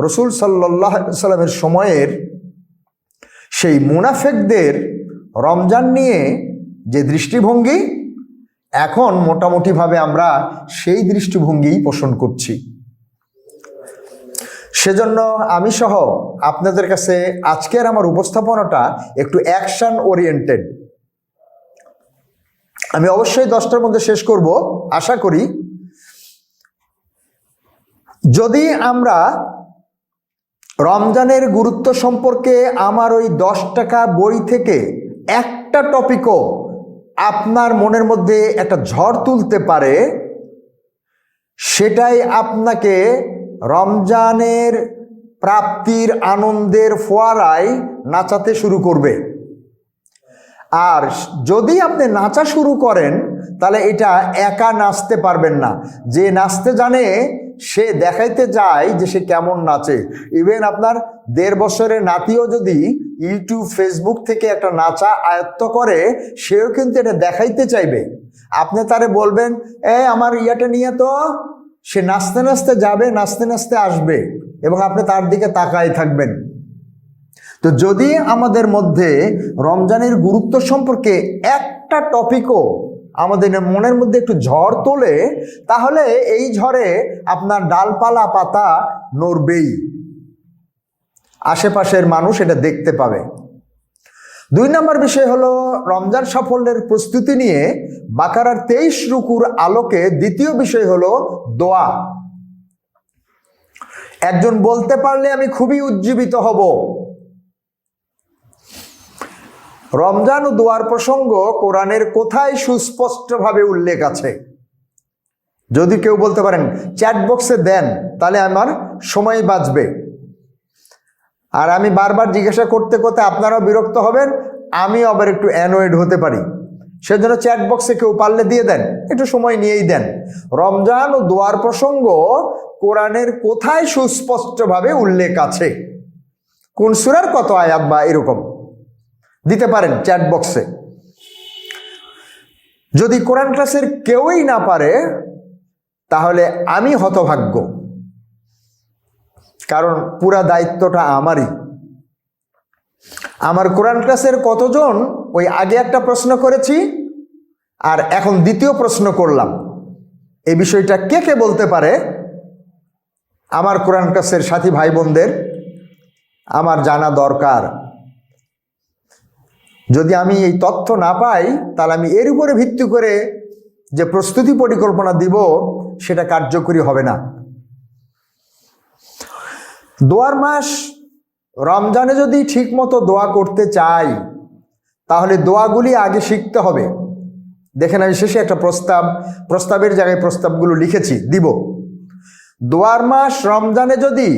রসুল সাল্লাল্লাহু আলাইহি সাল্লামের সময়ের সেই মুনাফিকদের রমজান নিয়ে যে দৃষ্টিভঙ্গি, এখন মোটামুটিভাবে আমরা সেই দৃষ্টিভঙ্গিই পোষণ করছি। সেজন্য আমি সহ আপনাদের কাছে আজকের আমার উপস্থাপনাটা একটু অ্যাকশন ওরিয়েন্টেড। আমি অবশ্যই 10টার মধ্যে শেষ করব আশা করি। যদি আমরা রমজানের গুরুত্ব সম্পর্কে আমার ওই 10 টাকা বই থেকে একটা টপিকও আপনার মনের মধ্যে একটা ঝড় তুলতে পারে, সেটাই আপনাকে রমজানের প্রাপ্তির আনন্দের ফোয়ারায় নাচাতে শুরু করবে। আর যদি আপনি নাচা শুরু করেন, তাহলে এটা একা নাচতে পারবেন না। যে নাচতে জানে সে দেখাইতে যায় যে সে কেমন নাচে। ইভেন আপনার 1.5 বছরের নাতিও যদি ইউটিউব ফেসবুক থেকে একটা নাচা আয়ত্ত করে, সেও কিন্তু এটা দেখাইতে চাইবে। আপনি তারে বলবেন, আমার ইয়াটা নিয়ে তো, সে নাচতে নাচতে যাবে, নাচতে নাচতে আসবে, এবং আপনি তার দিকে তাকায় থাকবেন। তো যদি আমাদের মধ্যে রমজানের গুরুত্ব সম্পর্কে একটা টপিকও আমাদের মনের মধ্যে একটু ঝড় তোলে, তাহলে এই ঝড়ে আপনার ডালপালা পাতা নড়বেই, আশেপাশের মানুষ এটা দেখতে পাবে। 2 নম্বর বিষয় হলো, রমজান সাফল্যের প্রস্তুতি নিয়ে বাকারার 23 রুকুর আলোকে দ্বিতীয় বিষয় হলো দোয়া। একজন বলতে পারলে আমি খুবই উজ্জীবিত হব। রমজান ও দোয়ার প্রসঙ্গ কোরআনের কোথায় সুস্পষ্টভাবে উল্লেখ আছে? যদি কেউ বলতে পারেন চ্যাট বক্সে দেন, তাহলে আমার সময় বাঁচবে। আর আমি বারবার জিজ্ঞাসা করতে করতে আপনারাও বিরক্ত হবেন, আমি আবার একটু অ্যানয়েড হতে পারি। সেজন্য চ্যাট বক্সে কেউ পারলে দিয়ে দেন, একটু সময় নিয়েই দেন। রমজান ও দোয়ার প্রসঙ্গ কোরআনের কোথায় সুস্পষ্টভাবে উল্লেখ আছে, কোন সূরার কত আয়াত বা এরকম দিতে পারেন চ্যাট বক্সে। যদি কোরআন ক্লাসের কেউই না পারে, তাহলে আমি হতভাগ্য, কারণ পুরা দায়িত্বটা আমারই। আমার কোরআন ক্লাসের কতজন ওই আগে একটা প্রশ্ন করেছি আর এখন দ্বিতীয় প্রশ্ন করলাম, এই বিষয়টা কে কে বলতে পারে? আমার কোরআন ক্লাসের সাথী ভাই বোনদের আমার জানা দরকার। যদি আমি এই তথ্য না পাই, তাহলে আমি এর উপরে ভিত্তি করে যে প্রস্তুতি পরিকল্পনা দিব, সেটা কার্যকরী হবে না। দোয়ার মাস রমজানে যদি ঠিক মতো দোয়া করতে চাই, তাহলে দোয়াগুলি আগে শিখতে হবে। দেখেন, আমি শেষে একটা প্রস্তাবের জায়গায় প্রস্তাবগুলো লিখেছি, দিব। দোয়ার মাস রমজানে যদি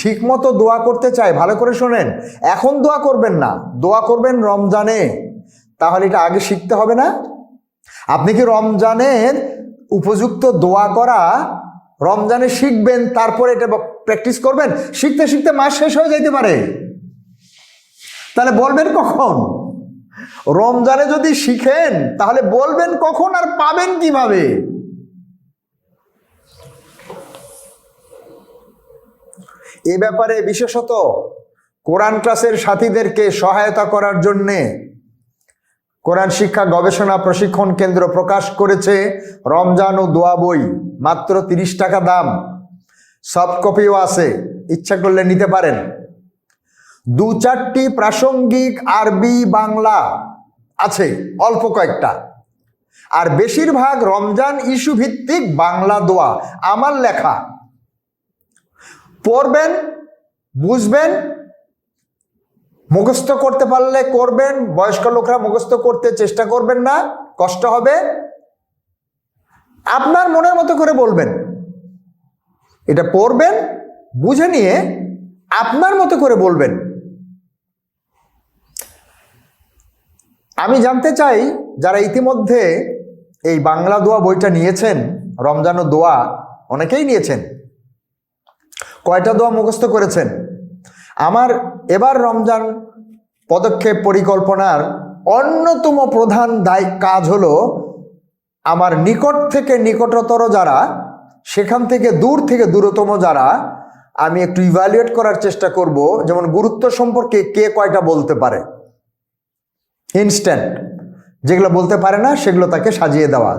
ঠিক মতো দোয়া করতে চাই, ভালো করে শোনেন, এখন দোয়া করবেন না, দোয়া করবেন রমজানে। তাহলে এটা আগে শিখতে হবে না? আপনি কি রমজানের উপযুক্ত দোয়া করা রমজানে শিখবেন, তারপরে এটা প্র্যাকটিস করবেন? শিখতে শিখতে মাস শেষ হয়ে যেতে পারে। তাহলে বলবেন কখন? রমজানে যদি শিখেন, তাহলে বলবেন কখন আর পাবেন কিভাবে? এ ব্যাপারে বিশেষত কোরআন ক্লাসের সাথীদেরকে সহায়তা করার জন্যে কোরআন শিক্ষা গবেষণা প্রশিক্ষণ কেন্দ্র প্রকাশ করেছে রমজান ও দোয়া বই, মাত্র 30 টাকা দাম। সফট কপিও আছে, ইচ্ছা করলে নিতে পারেন। 2-4টি প্রাসঙ্গিক আরবি বাংলা আছে, অল্প কয়েকটা, আর বেশিরভাগ রমজান ইস্যু ভিত্তিক বাংলা দোয়া আমার লেখা। পড়বেন, বুঝবেন, মুখস্থ করতে পারলে করবেন। বয়স্ক লোকরা মুখস্থ করতে চেষ্টা করবেন না, কষ্ট হবে। আপনার মনের মতো করে বলবেন, এটা পড়বেন, বুঝে নিয়ে আপনার মতো করে বলবেন। আমি জানতে চাই, যারা ইতিমধ্যে এই বাংলা দোয়া বইটা নিয়েছেন, রমজান ও দোয়া অনেকেই নিয়েছেন, কয়টা দোয়া মুখস্থ করেছেন? আমার এবার রমজান পদক্ষেপ পরিকল্পনার অন্যতম প্রধান কাজ হলো, আমার নিকট থেকে নিকটতর যারা সেখান থেকে দূরতম যারা, আমি একটু ইভ্যালুয়েট করার চেষ্টা করব, যেমন গুরুত্ব সম্পর্কে কে কয়টা বলতে পারে, ইনস্ট্যান্ট। যেগুলো বলতে পারে না সেগুলো তাকে সাজিয়ে দেওয়া।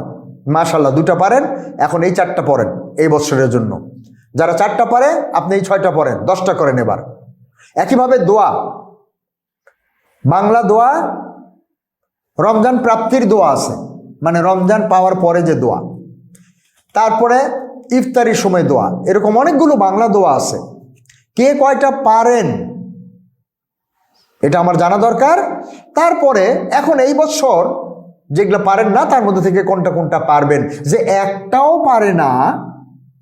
মাশাআল্লাহ, 2টা পারেন, এখন এই 4টা পড়েন এই বছরের জন্য। যারা 4টা পারে আপনি এই 6টা পড়েন, 10টা করেন এবার। একইভাবে দোয়া, বাংলা দোয়া, রমজান প্রাপ্তির দোয়া আছে, মানে রমজান পাওয়ার পরে যে দোয়া, তারপরে ইফতারির সময় দোয়া, এরকম অনেকগুলো বাংলা দোয়া আছে। কে কয়টা পারেন এটা আমার জানা দরকার। তারপরে এখন এই বছর যেগুলো পারেন না তার মধ্যে থেকে কোনটা কোনটা পারবেন। যে একটাও পারে না,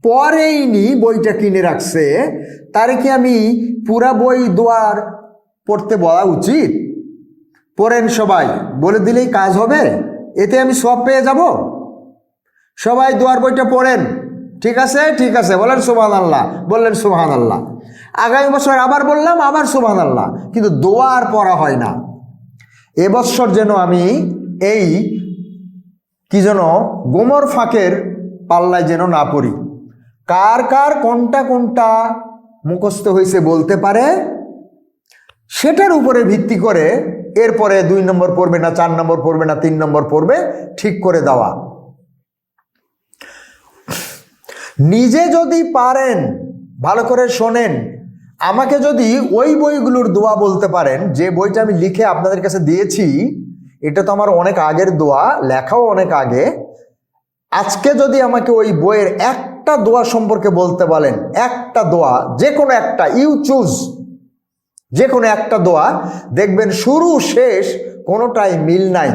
পরেইনি, বইটা কিনে রাখছে, তারে কি আমি পুরা বই দোয়ার পড়তে বলা উচিত? পড়েন সবাই, বলে দিলেই কাজ হবে, এতে আমি সব পেয়ে যাব। সবাই দোয়ার বইটা পড়েন, ঠিক আছে? ঠিক আছে, বলেন সুবহানাল্লাহ, বললেন সুবহানাল্লাহ। আগামী বছর আবার বললাম, আবার সুবহানাল্লাহ, কিন্তু দোয়া আর পড়া হয় না। এবছর যেন আমি এই কি যেন গোমর ফাঁকের পাল্লায় যেন না পড়ি। কার কার কোনটা কোনটা মুখস্থ হয়েছে বলতে পারে, সেটার উপরে ভিত্তি করে এরপরে 2 নম্বর পড়বে না, 4 নম্বর পড়বে না, 3 নম্বর পড়বে, ঠিক করে দেওয়া। নিজে যদি পারেন, ভালো করে শোনেন, আমাকে যদি ওই বইগুলোর দোয়া বলতে পারেন, যে বইটা আমি লিখে আপনাদের কাছে দিয়েছি, এটা তো আমার অনেক আগের দোয়া, লেখাও অনেক আগে। আজকে যদি আমাকে ওই বইয়ের একটা দোয়া সম্পর্কে বলতে বলেন, একটা দোয়া, যে কোনো একটা, ইউ চুজ, যে কোনো একটা দোয়া, দেখবেন শুরু শেষ কোনোটাই মিল নাই।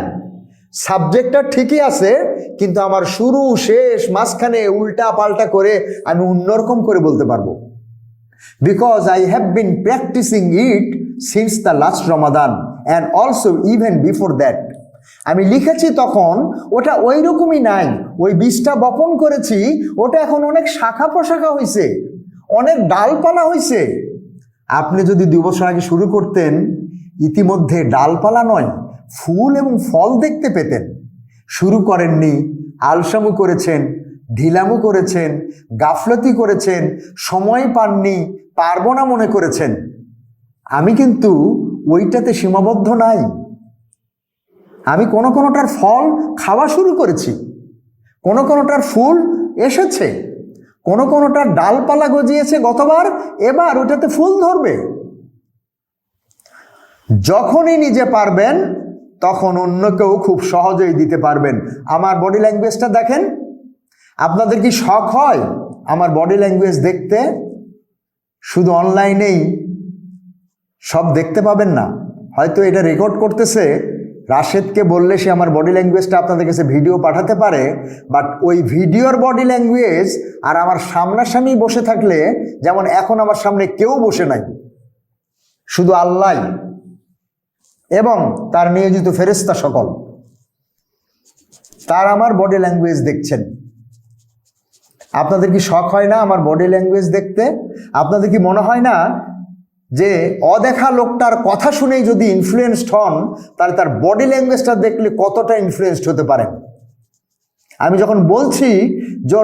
সাবজেক্টটা ঠিকই আছে, কিন্তু আমার শুরু শেষ মাঝখানে উল্টা পাল্টা করে আমি অন্যরকম করে বলতে পারবো। Because I have been practicing it since the last Ramadan and also even before that. আমি লিখেছি তখন ওটা ওই রকমই নাই, ওই বীজটা বপন করেছি, ওটা এখন অনেক শাখা প্রশাখা হয়েছে, অনেক ডালপালা হয়েছে। আপনি যদি 2 বছর আগে শুরু করতেন, ইতিমধ্যে ডালপালা নয়, ফুল এবং ফল দেখতে পেতেন। শুরু করেননি, আলসামু করেছেন, ঢিলামু করেছেন, গাফলতি করেছেন, সময় পাননি, পারবো না মনে করেছেন। আমি কিন্তু ওইটাতে সীমাবদ্ধ নাই। আমি কোনোটার ফল খাওয়া শুরু করেছি, কোনোটার ফুল এসেছে, কোনোটার ডালপালা গজিয়েছে গতবার, এবার ওটাতে ফুল ধরবে। যখনই নিজে পারবেন তখন অন্যকেও খুব সহজেই দিতে পারবেন। আমার বডি ল্যাঙ্গুয়েজটা দেখেন। আপনাদের কি শখ হয় আমার বডি ল্যাঙ্গুয়েজ দেখতে? শুধু অনলাইনেই সব দেখতে পাবেন না, হয়তো এটা রেকর্ড করতেছে, রাশেদকে বললে সে আমার বডি ল্যাঙ্গুয়েজটা আপনাদের কাছে ভিডিও পাঠাতে পারে। বাট ওই ভিডিওর বডি ল্যাঙ্গুয়েজ আর আমার সামনাসামনি বসে থাকলে, যেমন এখন আমার সামনে কেউ বসে নাই, শুধু আল্লাহ এবং তার নিয়োজিত ফেরেশতা সকল, তার আমার বডি ল্যাঙ্গুয়েজ দেখছেন। আপনাদের কি শখ হয় না আমার বডি ল্যাঙ্গুয়েজ দেখতে? আপনাদের কি মনে হয় না যে অদেখা লোকটার কথা শুনেই যদি ইনফ্লুয়েন্সড হন, তাহলে তার বডি ল্যাঙ্গুয়েজটা দেখলে কতটা ইনফ্লুয়েন্সড হতে পারেন? আমি যখন বলছি যে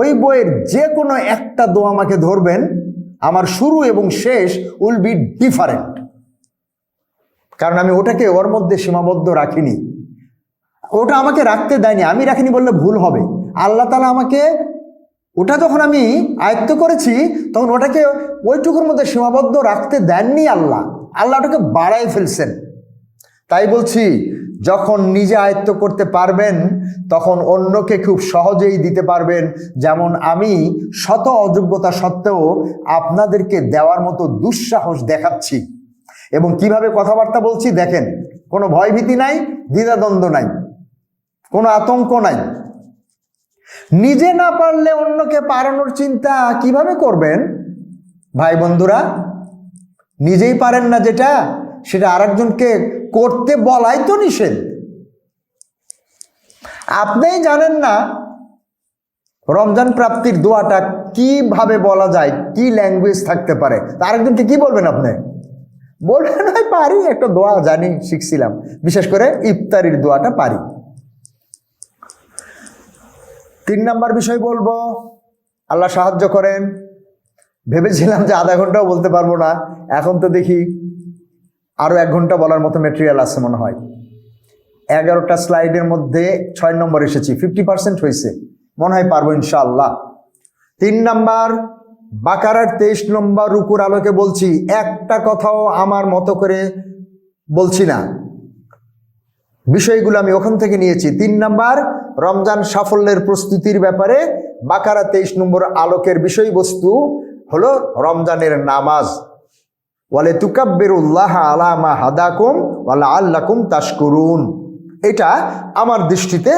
ওই বইয়ের যে কোনো একটা দোয়া আমাকে ধরবেন, আমার শুরু এবং শেষ উইল বি ডিফারেন্ট, কারণ আমি ওটাকে ওর মধ্যে সীমাবদ্ধ রাখিনি, ওটা আমাকে রাখতে দেয়নি। আমি রাখিনি বললে ভুল হবে। আল্লাহ তাআলা আমাকে ওটা যখন আমি আয়ত্ত করেছি, তখন ওটাকে ওইটুকুর মধ্যে সীমাবদ্ধ রাখতে দেননি আল্লাহ, আল্লাহ ওটাকে বাড়াই ফেলছেন। তাই বলছি, যখন নিজে আয়ত্ত করতে পারবেন তখন অন্যকে খুব সহজেই দিতে পারবেন। যেমন আমি শত অযোগ্যতা সত্ত্বেও আপনাদেরকে দেওয়ার মতো দুঃসাহস দেখাচ্ছি, এবং কিভাবে কথাবার্তা বলছি দেখেন, কোনো ভয়ভীতি নাই, দ্বিধাদ্বন্দ্ব নাই, কোনো আতঙ্ক নাই। নিজে না পারলে অন্যকে পারানোর চিন্তা কিভাবে করবেন ভাই বন্ধুরা? নিজেই পারেন না যেটা, সেটা আরেকজনকে করতে বলাই তো নিষেধ। আপনিই জানেন না রমজান প্রাপ্তির দোয়াটা কিভাবে বলা যায়, কি ল্যাঙ্গুয়েজ থাকতে পারে, আরেকজনকে কি বলবেন? আপনি বলবেন ভাই পারি, একটা দোয়া জানি, শিখছিলাম, বিশেষ করে ইফতারির দোয়াটা পারি। 3 নাম্বার বিষয় বলবো, আল্লাহ সাহায্য করেন। ভেবেছিলাম যে আধা ঘন্টাও বলতে পারবো না, এখন তো দেখি আরো 1 ঘন্টা বলার মতো ম্যাটেরিয়াল আছে মনে হয়। 11টা স্লাইডের মধ্যে 6 নম্বর এসেছি, 50% হয়েছে, মনে হয় পারবো ইনশাআল্লাহ। 3 নম্বর বাকারার 23 নম্বর রুকুর আলোকে বলছি, একটা কথাও আমার মতো করে বলছি না, বিষয়গুলো আমি ওখান থেকে নিয়েছি। 3 নম্বর রমজান সাফল্যের প্রস্তুতির ব্যাপারে বাকারা 23 নম্বর আলোকের বিষয়বস্তু হলো রমজানের নামাজ। ওয়ালে তুকাব্বিরুল্লাহ আলা মা হাদাকুম ওয়া লাআল্লাকুম তাশকুরুন। এটা আমার দৃষ্টিতে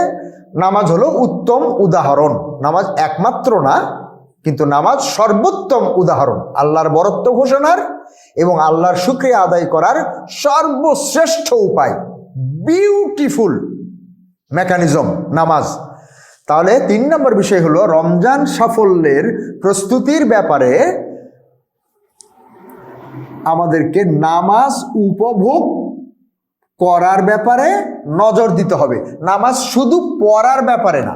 নামাজ হলো উত্তম উদাহরণ। নামাজ একমাত্র না, কিন্তু নামাজ সর্বোত্তম উদাহরণ আল্লাহর বরত্ব ঘোষণার এবং আল্লাহর শুকরিয়া আদায় করার সর্বশ্রেষ্ঠ উপায়, বিউটিফুল মেকানিজম নামাজ। তাহলে 3 নম্বর বিষয় হলো রমজান সাফল্যের প্রস্তুতির ব্যাপারে আমাদেরকে নামাজ উপভোগ করার ব্যাপারে নজর দিতে হবে। নামাজ শুধু পড়ার ব্যাপারে না,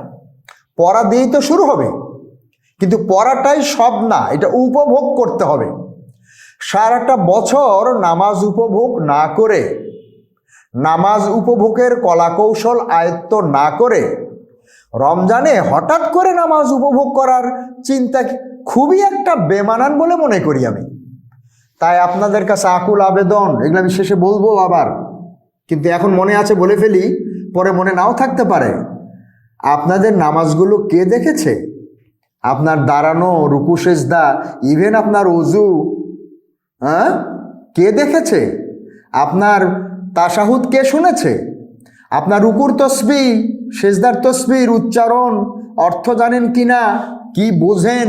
পড়া দিয়েই তো শুরু হবে, কিন্তু পড়াটাই সব না, এটা উপভোগ করতে হবে। সারাটা বছর নামাজ উপভোগ না করে, নামাজ উপভোগের কলাকৌশল আয়ত্ত না করে রমজানে হঠাৎ করে নামাজ উপভোগ করার চিন্তা খুবই একটা বেমানান বলে মনে করি আমি। তাই আপনাদের কাছে আকুল আবেদন, এগুলো আমি শেষে বলবো আবার, কিন্তু এখন মনে আছে বলে ফেলি, পরে মনে নাও থাকতে পারে। আপনাদের নামাজগুলো কে দেখেছে? আপনার দাঁড়ানো, রুকু সেজদা, ইভেন আপনার ওযু, কে দেখেছে? আপনার তাশাহুদ কে শুনেছে? আপনার রুকুর তসবিহ, সেজদার তসবির উচ্চারণ অর্থ জানেন কিনা, কি বোঝেন?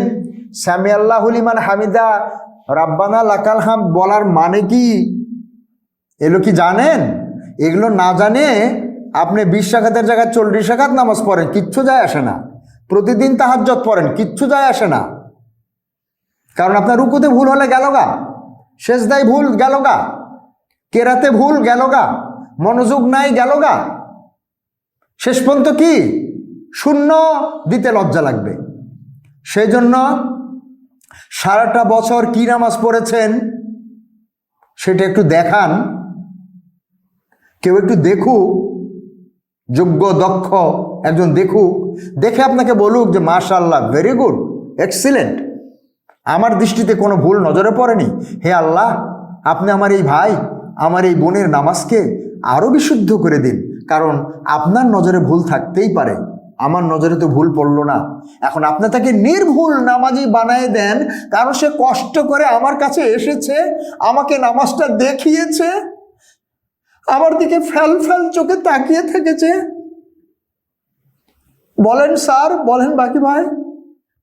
সামি আল্লাহু লিমান হামিদা, রাব্বানা লাকাল হামদ বলার মানে কি, এগুলো কি জানেন? এগুলো না জানে আপনি 20 রাকাতের জায়গায় 40 রাকাত নামাজ পড়েন, কিচ্ছু যায় আসে না। প্রতিদিন তাহাজ্জুদ পড়েন, কিচ্ছু যায় আসে না। কারণ আপনার রুকুতে ভুল হলে গেল গা, সেজদায় ভুল গেল গা, কেরাতে ভুল গেল গা, মনোযোগ নাই গেল গা, শেষ পর্যন্ত কি শূন্য দিতে লজ্জা লাগবে। সেই জন্য সারাটা বছর কি নামাজ পড়েছেন সেটা একটু দেখান, কেউ একটু দেখুক, যোগ্য দক্ষ একজন দেখুক, দেখে আপনাকে বলুক যে মাশাআল্লাহ, ভেরি গুড, এক্সিলেন্ট, আমার দৃষ্টিতে কোনো ভুল নজরে পড়েনি। হে আল্লাহ, আপনি আমার এই ভাই, আমার এই বোনের নামাজকে আরও বিশুদ্ধ করে দিন, কারণ আপনার নজরে ভুল থাকতেই পারে, আমার নজরে তো ভুল পড়লো না। এখন আপনি তাকে নির্ভুল নামাজি বানায় দেন, কারণ সে কষ্ট করে আমার কাছে এসেছে, আমাকে নামাজটা দেখিয়েছে, আমার দিকে ফ্যাল ফ্যাল চোখে তাকিয়ে থেকেছে। বলেন স্যার, বলেন বাকি ভাই,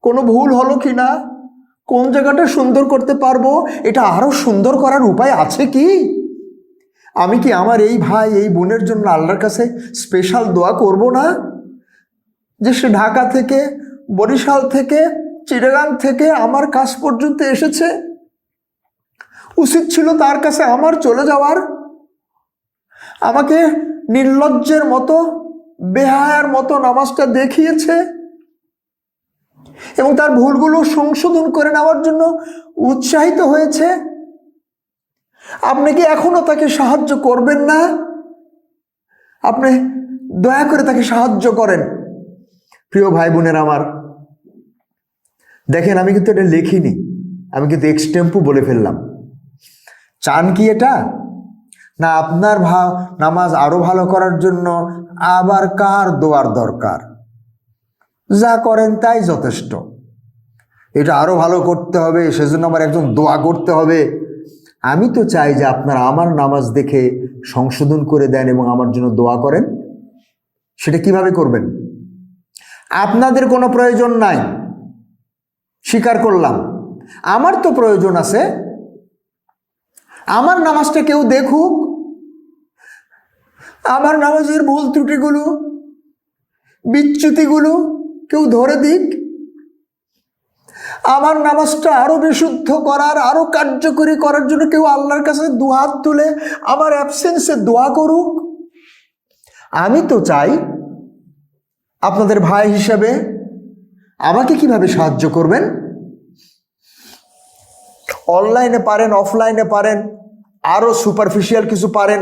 কোনো ভুল হলো কি না, কোন জায়গাটা সুন্দর করতে পারবো, এটা আরো সুন্দর করার উপায় আছে কি? আমি কি আমার এই ভাই এই বোনের জন্য আল্লাহর কাছে স্পেশাল দোয়া করব না? যে সে ঢাকা থেকে, বরিশাল থেকে, চিটাগাং থেকে আমার কাছ পর্যন্ত এসেছে, উচিত ছিল তার কাছে আমার চলে যাওয়ার, আমাকে নির্লজ্জের মতো, বেহায়ার মতো নামাজটা দেখিয়েছে এবং তার ভুলগুলো সংশোধন করে নেওয়ার জন্য উৎসাহিত হয়েছে। আপনি কি এখনো তাকে সাহায্য করবেন না? আপনি দয়া করে তাকে সাহায্য করেন। প্রিয় ভাই বোনেরা আমার, দেখেন আমি কিন্তু এটা লিখিনি, আমি কিন্তু এক্সটেম্পু বলে ফেললাম। চান কি এটা না আপনার নামাজ আরো ভালো করার জন্য আবার কার দোয়ার দরকার? যা করেন তাই যথেষ্ট। এটা আরো ভালো করতে হবে, সেজন্য আমার একজন দোয়া করতে হবে। আমি তো চাই যে আপনারা আমার নামাজ দেখে সংশোধন করে দেন এবং আমার জন্য দোয়া করেন। সেটা কিভাবে করবেন? আপনাদের কোনো প্রয়োজন নাই, স্বীকার করলাম। আমার তো প্রয়োজন আছে, আমার নামাজটা কেউ দেখুক, আমার নামাজের ভুল ত্রুটিগুলো, বিচ্যুতিগুলো কেউ ধরে দিক, আমার নামাজটা আরো বিশুদ্ধ করার, আরো কার্যকরী করার জন্য কেউ আল্লাহর কাছে দুহাত তুলে আমার অ্যাবসেন্সে দোয়া করুক। আমি তো চাই আপনাদের ভাই হিসেবে, আমাকে কিভাবে সাহায্য করবেন? অনলাইনে পারেন, অফলাইনে পারেন, আরো সুপারফিশিয়াল কিছু পারেন,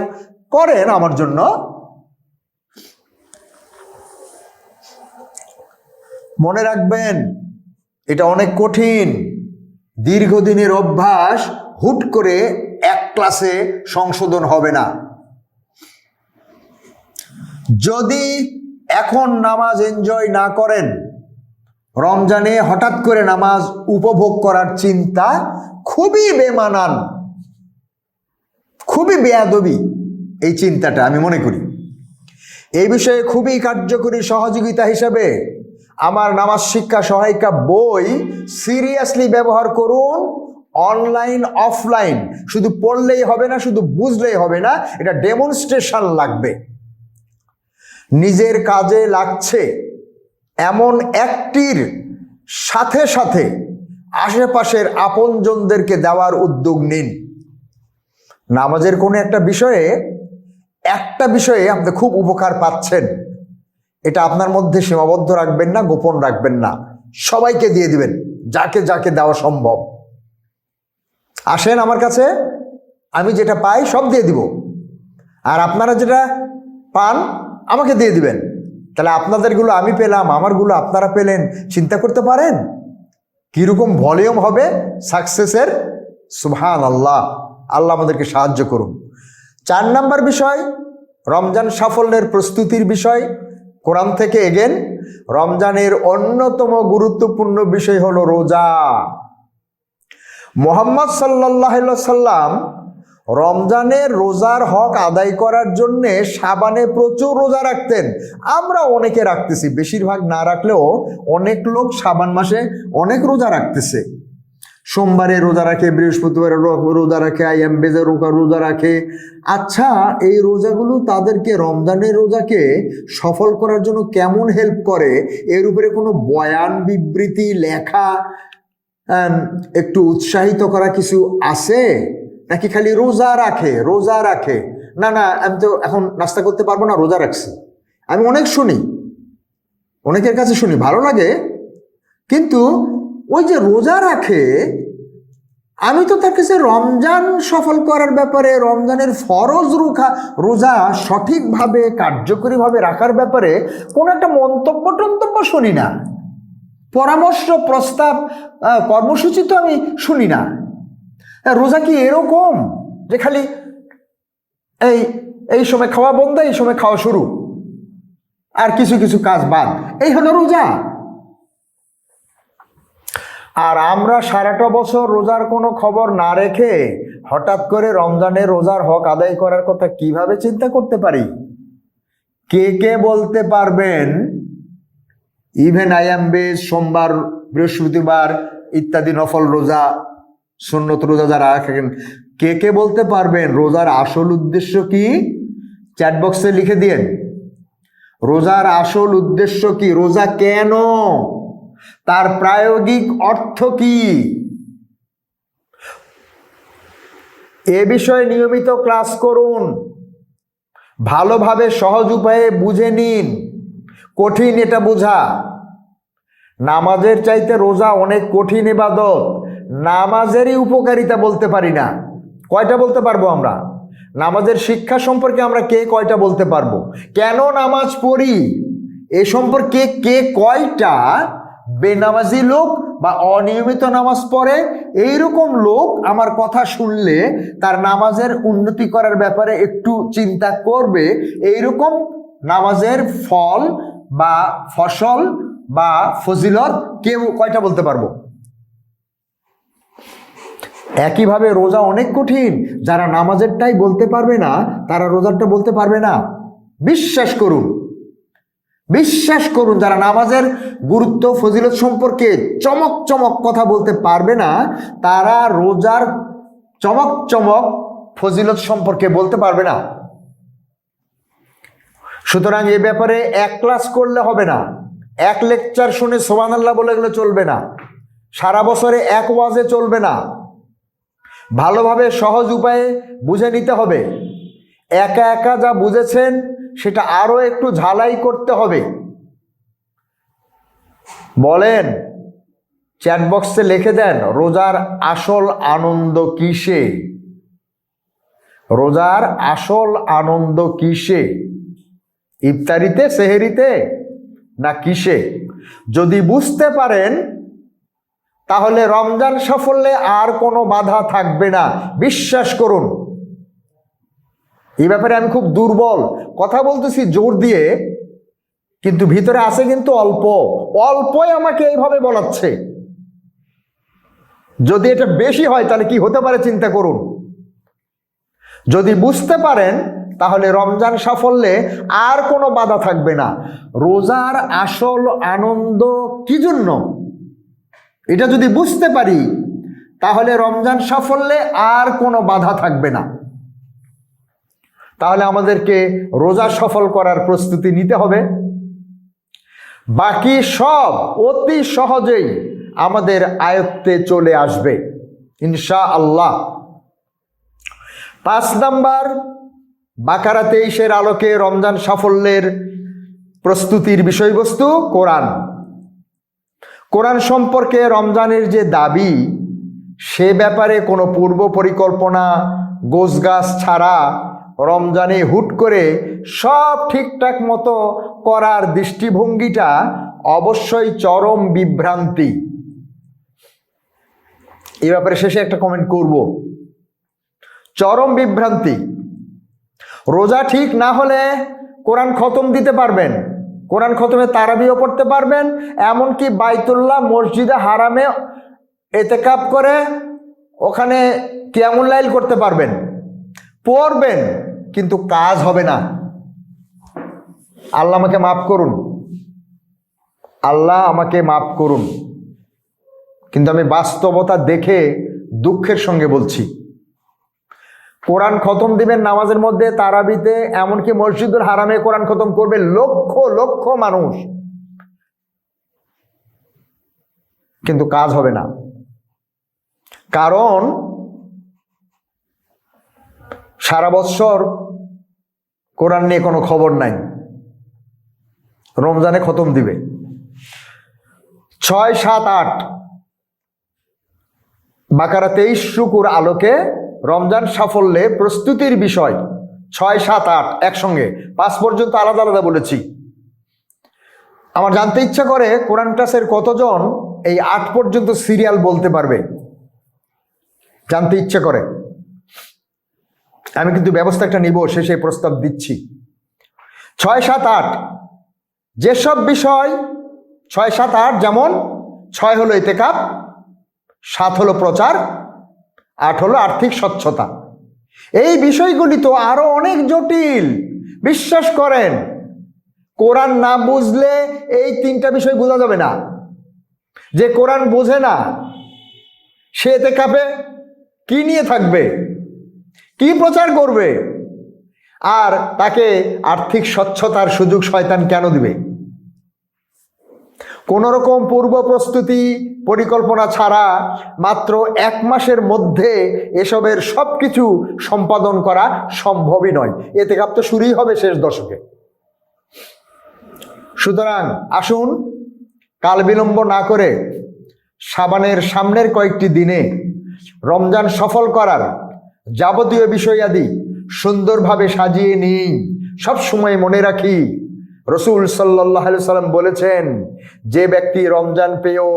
করেন আমার জন্য। মনে রাখবেন এটা অনেক কঠিন, দীর্ঘদিনের অভ্যাস হুট করে এক ক্লাসে সংশোধন হবে না। যদি এখন নামাজ এনজয় না করেন, রমজানে হঠাৎ করে নামাজ উপভোগ করার চিন্তা খুবই বেমানান, খুবই বেয়াদবি এই চিন্তাটা আমি মনে করি। এই বিষয়ে খুবই কার্যকরী সহযোগিতা হিসেবে আমার নামাজ শিক্ষা সহায়িকা বই সিরিয়াসলি ব্যবহার করুন। অনলাইন অফলাইন শুধু পড়লেই হবে না, শুধু বুঝলেই হবে না, এটা ডেমনস্ট্রেশন লাগবে। নিজের কাজে লাগছে এমন একটির সাথে সাথে আশেপাশের আপনজনদেরকে দেওয়ার উদ্যোগ নিন। নামাজের কোনো একটা বিষয়ে আপনি খুব উপকার পাচ্ছেন, এটা আপনার মধ্যে সীমাবদ্ধ রাখবেন না, গোপন রাখবেন না, সবাইকে দিয়ে দিবেন, যাকে যাকে দেওয়া সম্ভব। আসেন আমার কাছে, আমি যেটা পাই সব দিয়ে দিব, আর আপনারা যেটা পান আমাকে দিয়ে দিবেন। তাহলে আপনাদেরগুলো আমি পেলাম, আমারগুলো আপনারা পেলেন। চিন্তা করতে পারেন কিরকম ভলিউম হবে সাকসেসের? সুবহানাল্লাহ। আল্লাহ আমাদেরকে সাহায্য করুন। 4 নম্বর বিষয়, রমজান সাফল্যের প্রস্তুতির বিষয়, কোরআন থেকে এগেন। রমজানের অন্যতম গুরুত্বপূর্ণ বিষয় হলো রোজা। মুহাম্মদ সাল্লাল্লাহু আলাইহি সাল্লাম রমজানের রোজার হক আদায় করার জন্য শাবানে প্রচুর রোজা রাখতেন। আমরা অনেকে রাখতেছি, বেশিরভাগ না রাখলেও অনেক লোক শাবান মাসে অনেক রোজা রাখতেছে। সোমবারে রোজা রাখে, বৃহস্পতিবারে রোজা রাখে, আইয়াম বেজে রোজা রাখে। আচ্ছা, এই রোজাগুলো তাদেরকে রমজানের রোজাকে সফল করার জন্য কেমন হেল্প করে? এর উপরে কোনো বয়ান, বিবৃতি, লেখা, একটু উৎসাহিত করা কিছু আছে নাকি খালি রোজা রাখে? না, আমি তো এখন নাস্তা করতে পারবো না, রোজা রাখছি। আমি অনেক শুনি, অনেকের কাছে শুনি, ভালো লাগে। কিন্তু ওই যে রোজা রাখে, আমি তো তার কাছে রমজান সফল করার ব্যাপারে, রমজানের ফরজ রোজা সঠিকভাবে কার্যকরীভাবে রাখার ব্যাপারে কোনো একটা মন্তব্য শুনি না, পরামর্শ, প্রস্তাব, কর্মসূচি তো আমি শুনি না। রোজা কি এরকম যে খালি এই সময় খাওয়া বন্ধ, এই সময় খাওয়া শুরু, আর কিছু কিছু কাজ বাদ, এই হলো রোজা? আর আমরা সারাটা বছর রোজার কোনো খবর না রেখে হঠাৎ করে রমজানের রোজার হক আদায় করার কথা কিভাবে চিন্তা করতে পারি? কে বলতে পারবেন? ইভেন আইয়াম বেজ, সোমবার, বৃহস্পতিবার ইত্যাদি নফল রোজা, সুন্নত রোজা যারা রাখেন, কে বলতে পারবেন রোজার আসল উদ্দেশ্য কি? চ্যাট বক্সে লিখে দিন রোজার আসল উদ্দেশ্য কি, রোজা কেন, তার প্রায়োগিক অর্থ কি? এ বিষয়ে নিয়মিত ক্লাস করুন, ভালোভাবে সহজ উপায়ে বুঝে নিন। কঠিন এটা বোঝা। নামাজের চাইতে রোজা অনেক কঠিন ইবাদত। নামাজেরই উপকারিতা বলতে পারি না। কয়টা বলতে পারবো আমরা? নামাজের শিক্ষা সম্পর্কে আমরা কয়টা বলতে পারবো? কেন নামাজ পড়ি এ সম্পর্কে কয়টা বেনামাজি লোক বা অনিয়মিত নামাজ পড়ে এইরকম লোক আমার কথা শুনলে তার নামাজের উন্নতি করার ব্যাপারে একটু চিন্তা করবে? এইরকম নামাজের ফল বা ফসল বা ফজিলত কয়টা বলতে পারবো? একইভাবে রোজা অনেক কঠিন। যারা নামাজেরটাই বলতে পারবে না তারা রোজারটা বলতে পারবে না। বিশ্বাস করুন, যারা নামাজের গুরুত্ব, ফজিলত সম্পর্কে চমক কথা বলতে পারবে না তারা রোজার চমক ফজিলত সম্পর্কে বলতে পারবে না। সুতরাং এ ব্যাপারে এক ক্লাস করলে হবে না, এক লেকচার শুনে সুবহানাল্লাহ বলে গেলে চলবে না, সারা বছরে এক ওয়াজে চলবে না। ভালোভাবে সহজ উপায়ে বুঝে নিতে হবে। একা যা বুঝেছেন সেটা আরো একটু ঝালাই করতে হবে। বলেন, চ্যাট বক্সে লিখে দেন রোজার আসল আনন্দ কিসে? রোজার আসল আনন্দ কিসে? ইফতারিতে, সেহেরিতে, না কিসে? যদি বুঝতে পারেন তাহলে রমজান সাফল্যে আর কোনো বাধা থাকবে না, বিশ্বাস করুন। এই ব্যাপারে আমি খুব দুর্বল, কথা বলতেছি জোর দিয়ে, কিন্তু ভিতরে আছে কিন্তু অল্প অল্পই আমাকে এইভাবে বলাচ্ছে। যদি এটা বেশি হয় তাহলে কি হতে পারে চিন্তা করুন। যদি বুঝতে পারেন তাহলে রমজান সাফল্যে আর কোনো বাধা থাকবে না। রোজার আসল আনন্দ কি জন্য, এটা যদি বুঝতে পারি তাহলে রমজান সাফল্যে আর কোনো বাধা থাকবে না। তাহলে আমাদেরকে রোজা সফল করার প্রস্তুতি নিতে হবে। বাকি সব অতি সহজেই আমাদের আয়ত্তে চলে আসবে ইনশাআল্লাহ। 5 নাম্বার, বাকারা 23-এর আলোকে রমজান সাফল্যের প্রস্তুতির বিষয়বস্তু কোরআন। কোরআন সম্পর্কে রমজানের যে দাবি, সে ব্যাপারে কোনো পূর্ব পরিকল্পনা গোছগাছ ছাড়া রমজানে হুট করে সব ঠিকঠাক মতো করার দৃষ্টিভঙ্গিটা অবশ্যই চরম বিভ্রান্তি। এই ব্যাপারে শেষে একটা কমেন্ট করব, চরম বিভ্রান্তি। রোজা ঠিক না হলে কোরআন খতম দিতে পারবেন, কোরআন খতমে তারাবিও পড়তে পারবেন, এমনকি বাইতুল্লাহ মসজিদে হারামে এতেকাব করে ওখানে কিয়ামুল লাইল করতে পারবেন, পড়বেন, কিন্তু কাজ হবে না। আল্লাহ আমাকে মাফ করুন, আল্লাহ আমাকে মাফ করুন, কিন্তু আমি বাস্তবতা দেখে দুঃখের সঙ্গে বলছি। কোরআন খতম দিবেন নামাজের মধ্যে, তারাবিতে, এমনকি মসজিদুল হারামে কোরআন খতম করবে লক্ষ লক্ষ মানুষ, কিন্তু কাজ হবে না। কারণ সারা বছর কোরআন নিয়ে কোনো খবর নাই, রমজানে খতম দিবে। 6, 7, 8 বাকারা 23 শুকুর আলোকে রমজান সাফল্যে প্রস্তুতির বিষয়। 6, 7, 8 একসঙ্গে, 5 পর্যন্ত আলাদা আলাদা বলেছি। আমার জানতে ইচ্ছা করে কোরআন ক্লাসের কতজন এই 8 পর্যন্ত সিরিয়াল বলতে পারবে, জানতে ইচ্ছে করে। আমি কিন্তু ব্যবস্থা একটা নিব, শেষে প্রস্তাব দিচ্ছি। 6, 7, 8 যেসব বিষয়, 6, 7, 8 যেমন 6 হলো ইতিকাফ, 7 হলো প্রচার, 8 হলো আর্থিক স্বচ্ছতা। এই বিষয়গুলি তো আরো অনেক জটিল, বিশ্বাস করেন। কোরআন না বুঝলে এই 3টা বিষয় বোঝা যাবে না। যে কোরআন বোঝে না সে ইতিকাফে কি নিয়ে থাকবে, কি প্রচার করবে, আর তাকে আর্থিক স্বচ্ছতার সুযোগ শয়তান কেন দিবে? কোন রকম পূর্ব প্রস্তুতি পরিকল্পনা ছাড়া মাত্র 1 মাসের মধ্যে এসবের সবকিছু সম্পাদন করা সম্ভবই নয়। ইতিকাফ তো শুরুই হবে শেষ দশকে। সুতরাং আসুন কাল বিলম্ব না করে শাবানের সামনের কয়েকটি দিনে রমজান সফল করার যাবতীয় বিষয়াদি সুন্দরভাবে সাজিয়ে নিই। সব সময় মনে রাখি রসুল সাল্লাল্লাহু আলাইহি সাল্লাম বলেছেন, যে ব্যক্তি রমজান পেয়েও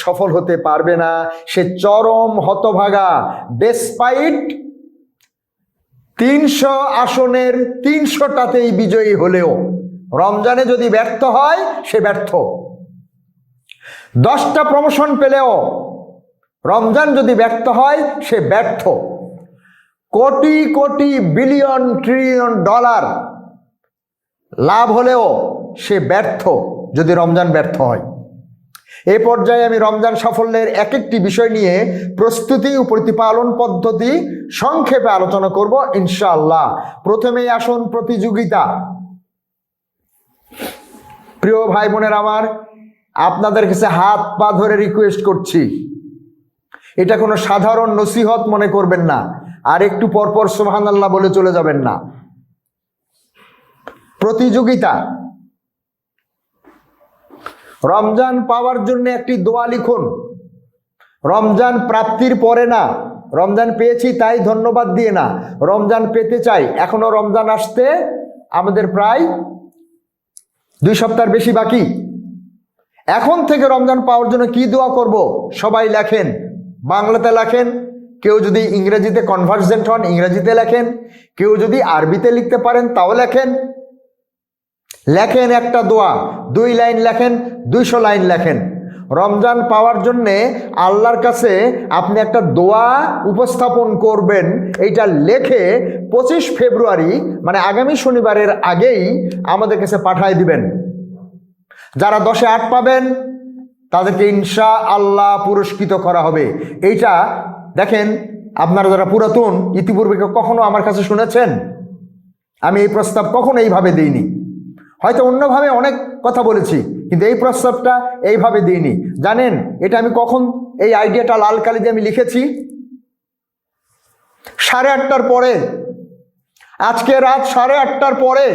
সফল হতে পারবে না সে চরম হতভাগা। ডেসপাইট 300 আসনের 300টাতেই বিজয়ী হলেও রমজানে যদি ব্যর্থ হয় সে ব্যর্থ। 10টা প্রমোশন পেলেও রমজান যদি ব্যর্থ হয় সে ব্যর্থ। Crore crore billion trillion dollar লাভ হলেও সে ব্যর্থ যদি রমজান ব্যর্থ হয়। এই পর্যায়ে আমি রমজান সাফল্যের এক একটি বিষয় নিয়ে প্রস্তুতি ও প্রতিপালন পদ্ধতি সংক্ষেপে আলোচনা করব ইনশাআল্লাহ। প্রথমেই আসুন প্রতিযোগিতা। প্রিয় ভাই বোনের আমার, আপনাদের কাছে হাত পা ধরে রিকোয়েস্ট করছি, এটা কোনো সাধারণ নসিহত মনে করবেন না, আর একটু পরপর সুবহানাল্লাহ বলে চলে যাবেন না। প্রতিযোগিতা, রমজান পাওয়ার জন্য একটি দোয়া লিখুন। রমজান প্রাপ্তির পরে না, রমজান পেয়েছি তাই ধন্যবাদ দিয়ে না, রমজান পেতে চাই। এখনো রমজান আসতে আমাদের প্রায় 2 সপ্তাহ বেশি বাকি। এখন থেকে রমজান পাওয়ার জন্য কি দোয়া করব সবাই লেখেন, বাংলাতে লেখেন, কেউ যদি ইংরেজিতে কনভার্সেন্ট হন ইংরেজিতে লেখেন, কেউ যদি আরবিতে লিখতে পারেন তাও লেখেন। লেখেন একটা দোয়া, 2 লাইন লেখেন, 200 লাইন লেখেন। রমজান পাওয়ার জন্যে আল্লাহর কাছে আপনি একটা দোয়া উপস্থাপন করবেন, এইটা লেখে 25 ফেব্রুয়ারি মানে আগামী শনিবারের আগেই আমাদের কাছে পাঠায় দিবেন। যারা 10-এ 8 পাবেন তাদেরকে ইনশাআল্লাহ পুরস্কৃত করা হবে। এইটা দেখেন, আপনারা যারা পুরাতন ইতিপূর্বে কখনো আমার কাছে শুনেছেন? আমি এই প্রস্তাব কখনো এইভাবে দিইনি। হয়তো অন্যভাবে অনেক কথা বলেছি, কিন্তু এই প্রস্তাবটা এইভাবে দিইনি। জানেন এটা আমি কখন এই আইডিয়াটা লাল কালি দিয়ে আমি লিখেছি? 8:30টার পরে, আজকে রাত 8:30টার পরে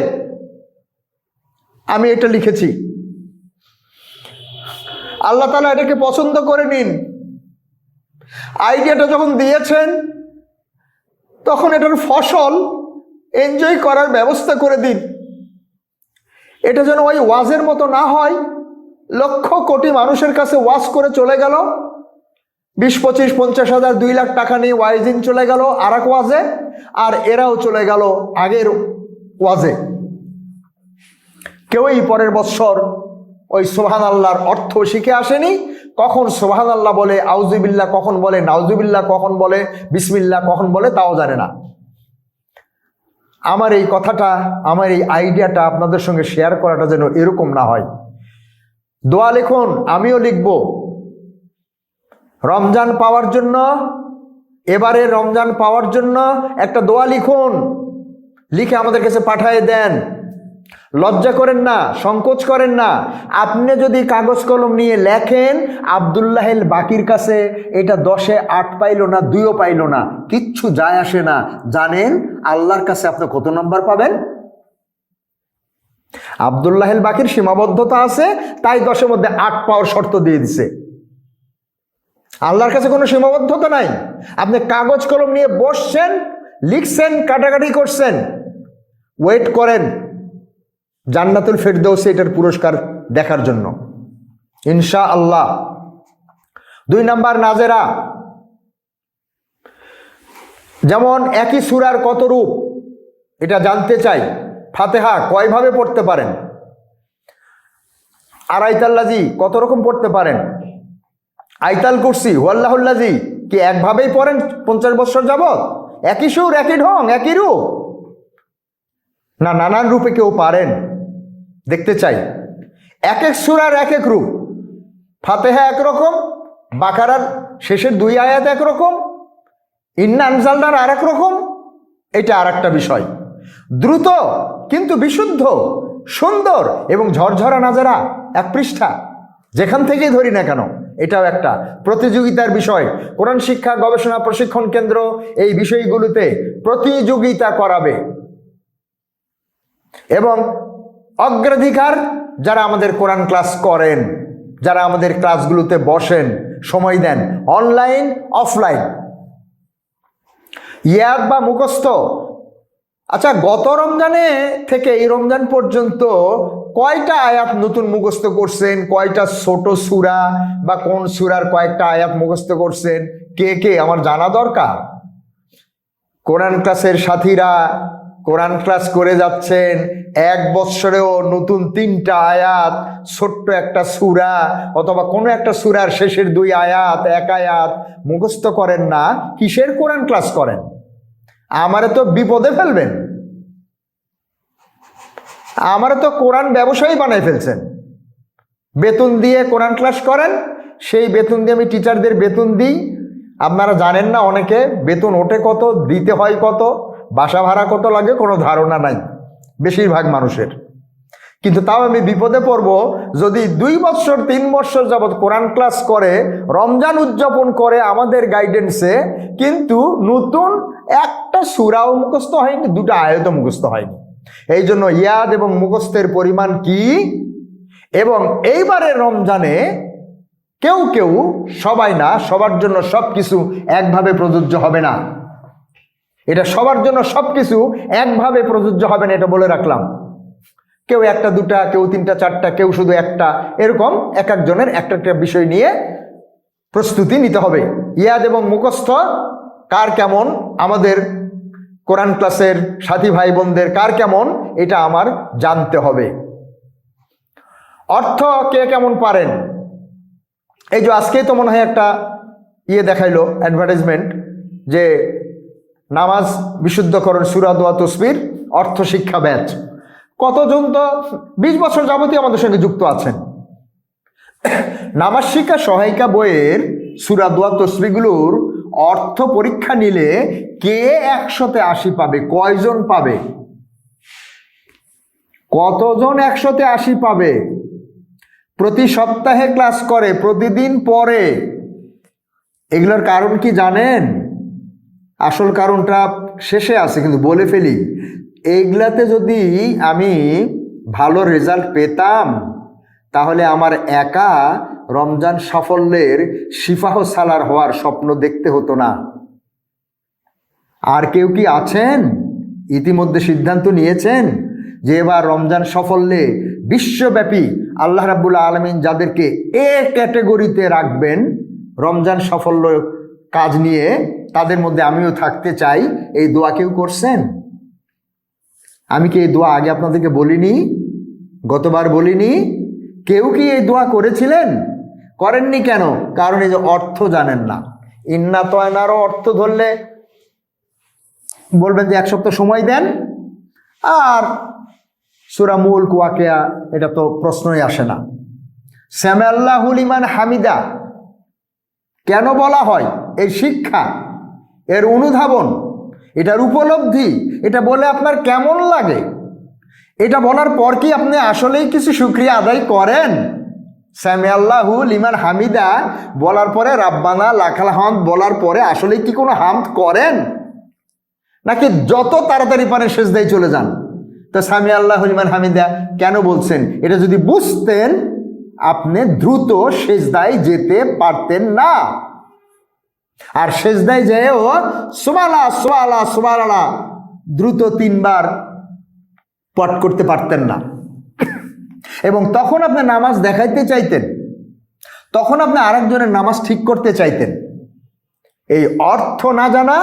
আমি এটা লিখেছি। আল্লাহ তাআলা এটাকে পছন্দ করে নিন। আইডিয়াটা যখন দিয়েছেন তখন এটার ফসল এনজয় করার ব্যবস্থা করে দিন। এটা যেন ওই ওয়াজের মতো না হয়, লক্ষ কোটি মানুষের কাছে ওয়াজ করে চলে গেল, 20, 25, 50 হাজার 2 লাখ টাকা নিয়ে ওয়াইজিন চলে গেল আর এক ওয়াজে, আর এরাও চলে গেল আগের ওয়াজে। কেউই পরের বৎসর ওই সুবহানাল্লাহর অর্থ শিখে আসেনি। কখন সুবহানাল্লাহ বলে, আউযুবিল্লাহ কখন বলে, নাউযুবিল্লাহ কখন বলে, বিসমিল্লাহ কখন বলে তাও জানে না। আমার এই কথাটা, আমার এই আইডিয়াটা আপনাদের সঙ্গে শেয়ার করাটা যেন এরকম না হয়। দোয়া লিখুন, আমিও লিখব। রমজান পাওয়ার জন্য, এবারে রমজান পাওয়ার জন্য একটা দোয়া লিখুন, লিখে আমাদের কাছে পাঠিয়ে দেন। লজ্জা করেন না, সংকোচ করেন না। আপনি যদি কাগজ কলম নিয়ে লেখেন, আব্দুল্লাহেল বাকির কাছে এটা 10-এ 8 পাইল না, 2ও পাইল না, কিচ্ছু যায় আসে না। জানেন আল্লাহর কাছে আপনি কত নম্বর পাবেন? আব্দুল্লাহেল বাকির সীমাবদ্ধতা আছে, তাই 10-এর মধ্যে 8 পাওয়ার শর্ত দিয়ে দিছে। আল্লাহর কাছে কোনো সীমাবদ্ধতা নাই। আপনি কাগজ কলম নিয়ে বসছেন, লিখছেন, কাটাকাটি করছেন, ওয়েট করেন জান্নাতুল ফেরদৌসে এটার পুরস্কার দেখার জন্য ইনশাআল্লাহ। 2 নাম্বার নাজেরা। যেমন একই সূরার কত রূপ এটা জানতে চাই। ফাতিহা কয়ভাবে পড়তে পারেন? আর আয়াতুল্লাজি কত রকম পড়তে পারেন? আয়াতুল কুরসি, ওয়াল্লাহুল্লাজি কি একভাবেই পড়েন 50 বছর যাবত? একই সুর, একই ঢং, একই রূপ, না নানান রূপে কেউ পারেন? দেখতে চাই। এক এক সূরার এক এক রূপ। ফাতিহা একরকম, বাকারার শেষের 2 আয়াত একরকম, ইন্না আনজালনার আর এক রকম। এটা আর একটা বিষয়। দ্রুত কিন্তু বিশুদ্ধ, সুন্দর এবং ঝরঝরা নাজেরা 1 পৃষ্ঠা, যেখান থেকেই ধরি না কেন। এটাও একটা প্রতিযোগিতার বিষয়। কোরআন শিক্ষা গবেষণা প্রশিক্ষণ কেন্দ্র এই বিষয়গুলোতে প্রতিযোগিতা করাবে। এবং অগ্রাধিকার যারা আমাদের কোরআন ক্লাস করেন, যারা আমাদের ক্লাসগুলোতে বসেন, সময় দেন, অনলাইন অফলাইন, ইয়াদ বা মুখস্থ। আচ্ছা, গত রমজানে থেকে এই রমজান পর্যন্ত কয়টা আয়াত নতুন মুখস্থ করছেন? কয়টা ছোট সূরা বা কোন সূরার কয়েকটা আয়াত মুখস্থ করছেন? কে কে আমার জানা দরকার। কোরআন ক্লাসের সাথীরা কোরআন ক্লাস করে যাচ্ছেন, 1 বৎসরেও নতুন 3টা আয়াত, ছোট্ট একটা সূরা অথবা কোনো একটা সূরার শেষের 2 আয়াত, 1 আয়াত মুখস্থ করেন না, কিসের কোরআন ক্লাস করেন? আমারে তো বিপদে ফেলবেন। আমারে তো কোরআন ব্যবসায়ী বানাই ফেলছেন। বেতন দিয়ে কোরআন ক্লাস করেন, সেই বেতন দিয়ে আমি টিচারদের বেতন দিই। আপনারা জানেন না অনেকে বেতন ওঠে কত, দিতে হয় কত, বাসা ভাড়া কত লাগে কোনো ধারণা নাই বেশিরভাগ মানুষের। কিন্তু তাও আমি বিপদে পড়ব যদি 2 বছর 3 বছর যাবৎ কোরআন ক্লাস করে, রমজান উদযাপন করে আমাদের গাইডেন্সে, কিন্তু নতুন একটা সূরাও মুখস্থ হয়নি, 2টা আয়াতও মুখস্থ হয়নি। এই জন্য ইয়াদ এবং মুখস্থের পরিমাণ কি? এবং এইবারের রমজানে কেউ কেউ, সবাই না, সবার জন্য সবকিছু একভাবে প্রযোজ্য হবে না। এটা সবার জন্য সবকিছু একভাবে প্রযোজ্য হবে না, এটা বলে রাখলাম। কেউ একটা দুটা, কেউ তিনটা চারটা, কেউ শুধু একটা, এরকম এক একজনের একটা একটা বিষয় নিয়ে প্রস্তুতি নিতে হবে। ইয়াদ এবং মুখস্থ কার কেমন, আমাদের কোরআন ক্লাসের সাথী ভাই বোনদের কার কেমন, এটা আমার জানতে হবে। অর্থ কে কেমন পারেন, এই যে আজকেই তো মনে হয় একটা দেখাইলো অ্যাডভার্টাইজমেন্ট, যে নামাজ বিশুদ্ধকরণ সূরা দোয়া তসবির অর্থ শিক্ষা ব্যাচ। কতজন তো 20 বছর যাবতীয় আমাদের সঙ্গে যুক্ত আছেন। নামাজ শিক্ষা সহায়িকা বইয়ের সূরা দোয়া তসবিগুলোর অর্থ পরীক্ষা নিলে কে 100তে 80 পাবে? কয়জন পাবে? কতজন 100তে 80 পাবে? প্রতি সপ্তাহে ক্লাস করে, প্রতিদিন পড়ে। এগুলোর কারণ কি জানেন? আসল কারণটা শেষে আছে, কিন্তু বলে ফেলি। এইগুলাতে যদি আমি ভালো রেজাল্ট পেতাম, তাহলে আমার একা রমজান সাফল্যের সিফাহ সালার হওয়ার স্বপ্ন দেখতে হতো না। আর কেউ কি আছেন ইতিমধ্যে সিদ্ধান্ত নিয়েছেন যে এবার রমজান সাফল্যে বিশ্বব্যাপী আল্লাহ রাব্বুল আলামিন যাদেরকে এ ক্যাটাগরিতে রাখবেন রমজান সাফল্য কাজ নিয়ে, তাদের মধ্যে আমিও থাকতে চাই, এই দোয়া কেউ করছেন? আমি কি এই দোয়া আগে আপনাদেরকে বলিনি? গতবার বলিনি? কেউ কি এই দোয়া করেছিলেন? করেননি কেন? কারণ এই যে অর্থ জানেন না। ইন্না তয়নারও অর্থ ধরলে বলবেন যে 1 সপ্তাহ সময় দেন, আর সূরা মুলক ওয়াকিয়া এটা তো প্রশ্নই আসে না। সামি আল্লাহু লিমান হামিদা কেন বলা হয়? এই শিক্ষা, এর অনুধাবন, এটার উপলব্ধি, এটা বলে আপনার কেমন লাগে? এটা বলার পর কি আপনি আসলেই কিছু শুকরিয়া আদায় করেন? সামি আল্লাহু লিমান হামিদা বলার পরে রাব্বানা লাকাল হামদ বলার পরে আসলেই কি কোনো হামদ করেন? নাকি যত তাড়াতাড়ি পারেন সেজদায় চলে যান? তো সামি আল্লাহু লিমান হামিদা কেন বলছেন? এটা যদি বুঝতেন, আপনি দ্রুত সেজদায় যেতে পারতেন না। আর সেজদায় যেও সুবহানাল্লাহ সুবহানাল্লাহ সুবহানাল্লাহ দ্রুত 3 বার পাঠ করতে পারতেন না। এবং তখন আপনি নামাজ দেখাইতে চাইতেন, তখন আপনি আরেকজনের নামাজ ঠিক করতে চাইতেন। এই অর্থ না জানা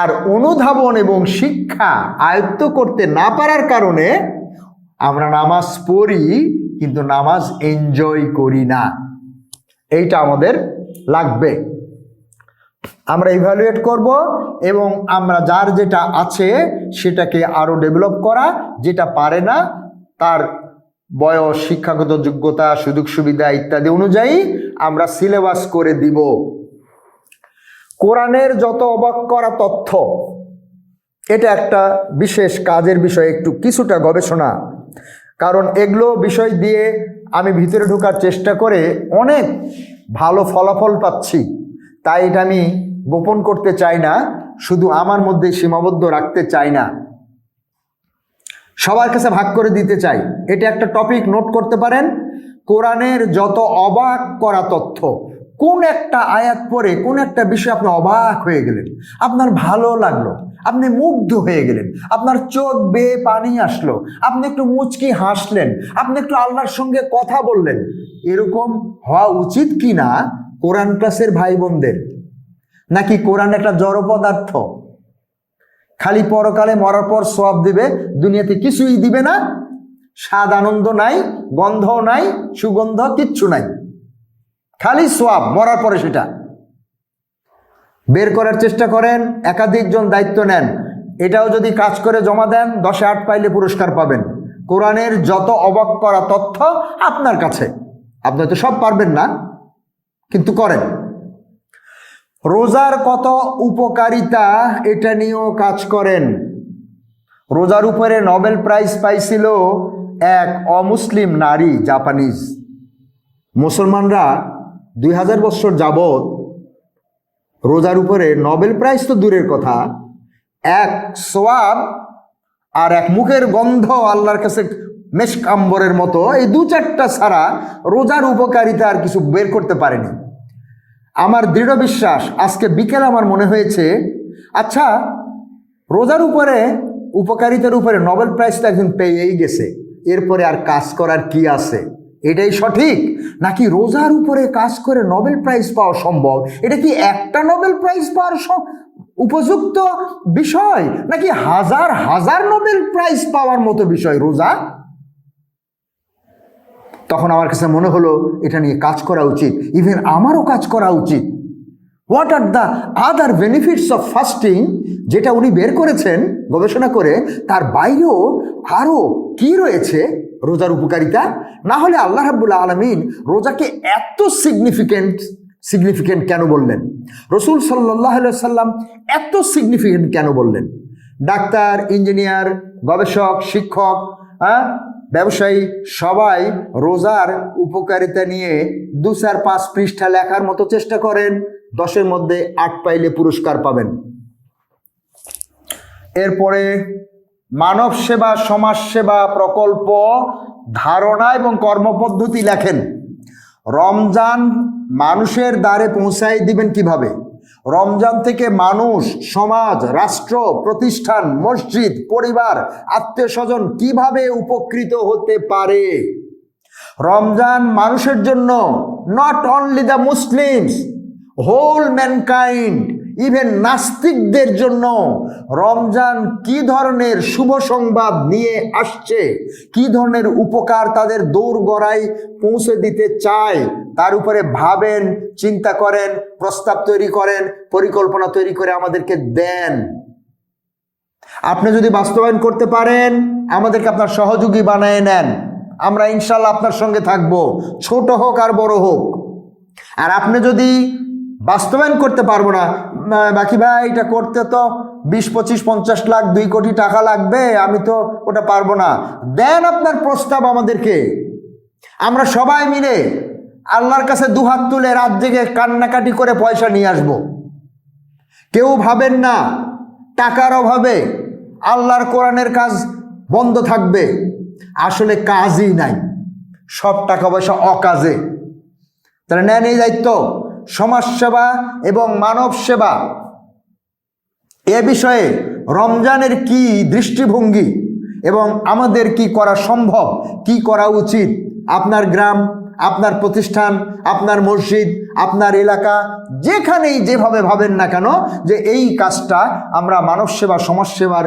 আর অনুধাবন এবং শিক্ষা আয়ত্ত করতে না পারার কারণে আমরা নামাজ পড়ি কিন্তু নামাজ এনজয় করি না। এইটা আমাদের লাগবে। আমরা ইভ্যালুয়েট করব এবং আমরা যার যেটা আছে সেটাকে আরো ডেভেলপ করা, যেটা পারে না তার বয়স, শিক্ষাগত যোগ্যতা, সুযোগ সুবিধা ইত্যাদি অনুযায়ী আমরা সিলেবাস করে দিব। কোরআনের যত অবাক করা তথ্য, এটা একটা বিশেষ কাজের বিষয়, একটু কিছুটা গবেষণা। কারণ এগুলো বিষয় দিয়ে আমি ভিতরে ঢোকার চেষ্টা করে অনেক ভালো ফলাফল পাচ্ছি, তাই এটা আমি গোপন করতে চাই না, শুধু আমার মধ্যে সীমাবদ্ধ রাখতে চাই না, সবার কাছে ভাগ করে দিতে চাই। এটা একটা টপিক নোট করতে পারেন, কোরআনের যত অবাক করা তথ্য। কোন একটা আয়াত পড়ে কোন একটা বিষয় আপনি অবাক হয়ে গেলেন, আপনার ভালো লাগলো, আপনি মুগ্ধ হয়ে গেলেন, আপনার চোখ বেয়ে পানি আসলো, আপনি একটু মুচকি হাসলেন, আপনি একটু আল্লাহর সঙ্গে কথা বললেন। এরকম হওয়া উচিত কি না কোরআন ক্লাসের ভাই বোনদের? নাকি কোরআন একটা জড় পদার্থ, খালি পরকালে মরার পর সওয়াব দিবে, দুনিয়াতে কিছুই দিবে না, স্বাদ আনন্দ নাই, গন্ধ নাই, সুগন্ধ কিচ্ছু নাই, খালি সওয়াব, মরার পরে সেটা বের করার চেষ্টা করেন। একাধিকজন দায়িত্ব নেন, এটাও যদি কাজ করে জমা দেন 10-এ 8 পাইলে পুরস্কার পাবেন। কোরআনের যত অবাক করা তথ্য আপনার কাছে, আপনি তো সব পারবেন না, কিন্তু করেন। রোজার কত উপকারিতা, এটা নিয়েও কাজ করেন। রোজার উপরে নোবেল প্রাইজ পাইছিল এক অমুসলিম নারী, জাপানিজ। মুসলমানরা 2000 বছর যাবৎ রোজার উপরে নোবেল প্রাইজ তো দূরের কথা, এক সোয়াব আর এক মুখের গন্ধ আল্লাহর কাছে মেশক আম্বরের মতো এই 2-4টা ছাড়া রোজার উপকারিতা আর কিছু বের করতে পারেনি। আমার দৃঢ় বিশ্বাস আজকে বিকেল আমার মনে হয়েছে, আচ্ছা রোজার উপরে উপকারিতার উপরে নোবেল প্রাইজটা একজন পেয়েই গেছে, এরপরে আর কাজ করার কি আছে? এটাই সঠিক? নাকি রোজার উপরে কাজ করে নোবেল প্রাইজ পাওয়া সম্ভব? এটা কি একটা নোবেল প্রাইজ পাওয়ার উপযুক্ত বিষয়, নাকি হাজার হাজার নোবেল প্রাইজ পাওয়ার মতো বিষয় রোজা? তখন আমার কাছে মনে হলো এটা নিয়ে কাজ করা উচিত, ইভেন আমারও কাজ করা উচিত। What are the other benefits of fasting, যেটা উনি বের করেছেন গবেষণা করে, তার বাইরেও আরও কি রয়েছে রোজার উপকারিতা। না হলে আল্লাহ রাব্বুল আলামিন রোজাকে এত সিগনিফিকেন্ট কেন বললেন? রসুল সাল্লাল্লাহু আলাইহি সাল্লাম এত সিগনিফিকেন্ট কেন বললেন? ডাক্তার, ইঞ্জিনিয়ার, গবেষক, শিক্ষক, ব্যবসায়ী সবাই রোজার উপকারিতা নিয়ে 2-4-5 পৃষ্ঠা লেখার মতো চেষ্টা করেন, 10-এর মধ্যে 8 পাইলে পুরস্কার পাবেন। এরপরে মানব সেবা, সমাজ সেবা প্রকল্প ধারণা এবং কর্মপদ্ধতি লেখেন। রমজান মানুষের দ্বারে পৌঁছাই দিবেন কিভাবে? রমজান থেকে মানুষ, সমাজ, রাষ্ট্র, প্রতিষ্ঠান, মসজিদ, পরিবার, আত্মীয় স্বজন কিভাবে উপকৃত হতে পারে? রমজান মানুষের জন্য, not only the Muslims, whole mankind, even নাস্তিকদের জন্য রমজান কি ধরনের শুভ সংবাদ নিয়ে আসছে, কি ধরনের উপকার তাদের দোরগোড়ায় পৌঁছে দিতে চায়, তার উপরে ভাবেন, চিন্তা করেন, প্রস্তাব তৈরি করেন, পরিকল্পনা তৈরি করে আমাদেরকে দেন। আপনি যদি বাস্তবায়ন করতে পারেন, আমাদেরকে আপনার সহযোগী বানিয়ে নেন, আমরা ইনশাল্লাহ আপনার সঙ্গে থাকব, ছোট হোক আর বড় হোক। আর আপনি যদি বাস্তবায়ন করতে পারবো না, বাকি ভাই এটা করতে তো 20, 25, 50 লাখ, 2 কোটি টাকা লাগবে, আমি তো ওটা পারবো না, দেন আপনার প্রস্তাব আমাদেরকে। আমরা সবাই মিলে আল্লাহর কাছে দুহাত তুলে রাত জেগে কান্নাকাটি করে পয়সা নিয়ে আসব। কেউ ভাবেন না টাকার অভাবে আল্লাহর কোরআনের কাজ বন্ধ থাকবে, আসলে কাজই নাই, সব টাকা পয়সা অকাজে। তাহলে নেন এই দায়িত্ব, সমাজসেবা এবং মানব সেবা। এ বিষয়ে রমজানের কি দৃষ্টিভঙ্গি এবং আমাদের কি করা সম্ভব, কি করা উচিত? আপনার গ্রাম, আপনার প্রতিষ্ঠান, আপনার মসজিদ, আপনার এলাকা, যেখানেই যেভাবে ভাবেন না কেন যে এই কাজটা আমরা মানব সেবা, সমাজ সেবার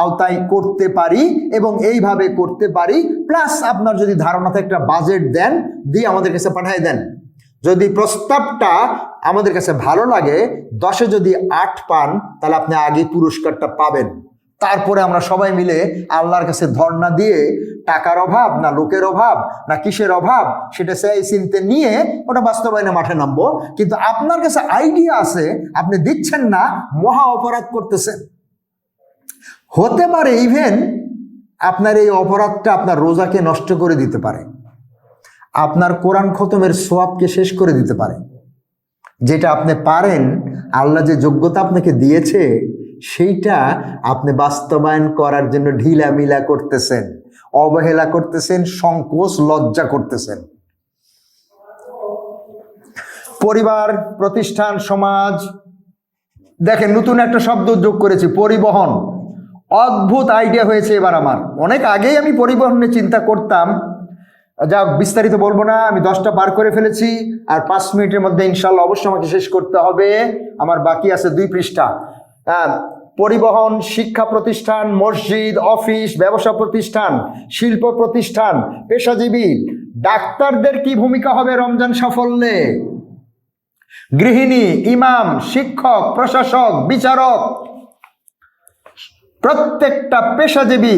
আওতায় করতে পারি এবং এইভাবে করতে পারি, প্লাস আপনার যদি ধারণা থাকে একটা বাজেট দেন, দিয়ে আমাদের কাছে পাঠিয়ে দেন। যদি প্রস্তাবটা আমাদের কাছে ভালো লাগে, 10-এ যদি 8 পান, তাহলে আপনি আগে পুরস্কারটা পাবেন। তারপরে আমরা সবাই মিলে আল্লাহর কাছে ধর্ণা দিয়ে টাকার অভাব না লোকের অভাব না কিসের অভাব সেটা সেই চিনতে নিয়ে ওটা বাস্তবায়নে মাঠে নামবো। কিন্তু আপনার কাছে আইডিয়া আছে, আপনি দিচ্ছেন না, মহা অপরাধ করতেছেন। হতে পারে ইভেন আপনার এই অপরাধটা আপনার রোজাকে নষ্ট করে দিতে পারে, আপনার কোরআন খতমের সোয়াবকে শেষ করে দিতে পারে। যেটা আপনি পারেন, আল্লাহ যে যোগ্যতা আপনাকে দিয়েছে, সেইটা আপনি বাস্তবায়ন করার জন্য ঢিলামিলা করতেছেন, অবহেলা করতেছেন, সংকোচ লজ্জা করতেছেন। পরিবার, প্রতিষ্ঠান, সমাজ, দেখেন নতুন একটা শব্দ যোগ করেছি, পরিবহন। অদ্ভুত আইডিয়া হয়েছে এবার আমার। অনেক আগেই আমি পরিবহন নিয়ে চিন্তা করতাম, যা বিস্তারিত বলবো না, আমি 10টা পার করে ফেলেছি, আর 5 মিনিটের মধ্যে ইনশাল্লাহ অবশ্যই আমাকে শেষ করতে হবে, আমার বাকি আছে 2 পৃষ্ঠা। পরিবহন, শিক্ষা প্রতিষ্ঠান, মসজিদ, অফিস, ব্যবসা প্রতিষ্ঠান, শিল্প প্রতিষ্ঠান, পেশাজীবী, ডাক্তারদের কি ভূমিকা হবে রমজান সাফল্যে? গৃহিণী, ইমাম, শিক্ষক, প্রশাসক, বিচারক, প্রত্যেকটা পেশাজীবী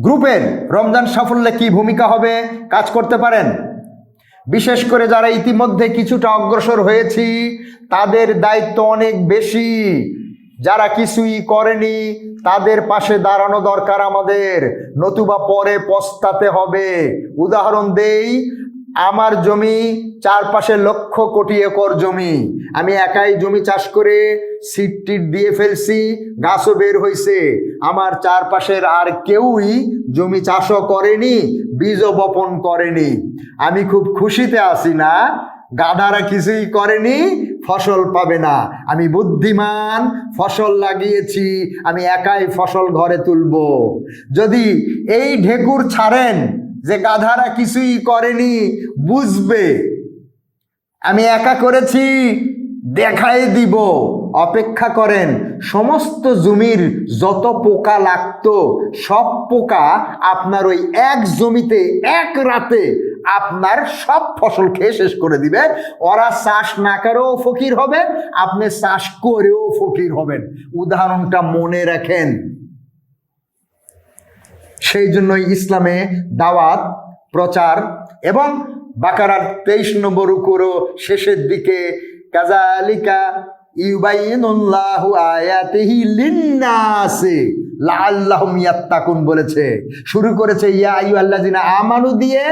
গ্রুপের রমজান সাফল্যে কি ভূমিকা হবে? কাজ করতে পারেন। বিশেষ করে যারা ইতিমধ্যে কিছুটা অগ্রসর হয়েছি, তাদের দায়িত্ব অনেক বেশি। যারা কিছুই করেনি তাদের পাশে দাঁড়ানো দরকার আমাদের, নতুবা পরে পস্তাতে হবে। উদাহরণ দেই, আমার জমি চারপাশে লক্ষ কোটি একর জমি, আমি একাই জমি চাষ করে সিড টিড দিয়ে ফেলছি, গাছও বের হয়েছে। আমার চারপাশের আর কেউই জমি চাষও করেনি, বীজও বপন করেনি। আমি খুব খুশিতে আছি না? গাধারা কিছুই করেনি, ফসল পাবে না। আমি বুদ্ধিমান, ফসল লাগিয়েছি, আমি একাই ফসল ঘরে তুলব। যদি এই ঢেকুর ছাড়েন যে গাধারা কিছুই করেনি, বুঝবে আমি একা করেছি, দেখাই দিব। অপেক্ষা করেন, সমস্ত জমির যত পোকা লাগতো সব পোকা আপনার ওই এক জমিতে এক রাতে আপনার সব ফসল খেয়ে শেষ করে দিবে। ওরা চাষ না করেও ফকির হবে, আপনি চাষ করেও ফকির হবেন। উদাহরণটা মনে রাখেন। সেই জন্যই ইসলামে দাওয়াত, প্রচার এবং বাকারার 23 নম্বর রুকুরও শেষের দিকে কাযালিকা ইউবাইয়িনুল্লাহু আয়াতিহি লিন্নাসি লাআল্লাহুম ইয়াত্তাকুন বলেছে। শুরু করেছে ইয়া আইয়ুহাল্লাযিনা আমানু দিয়ে,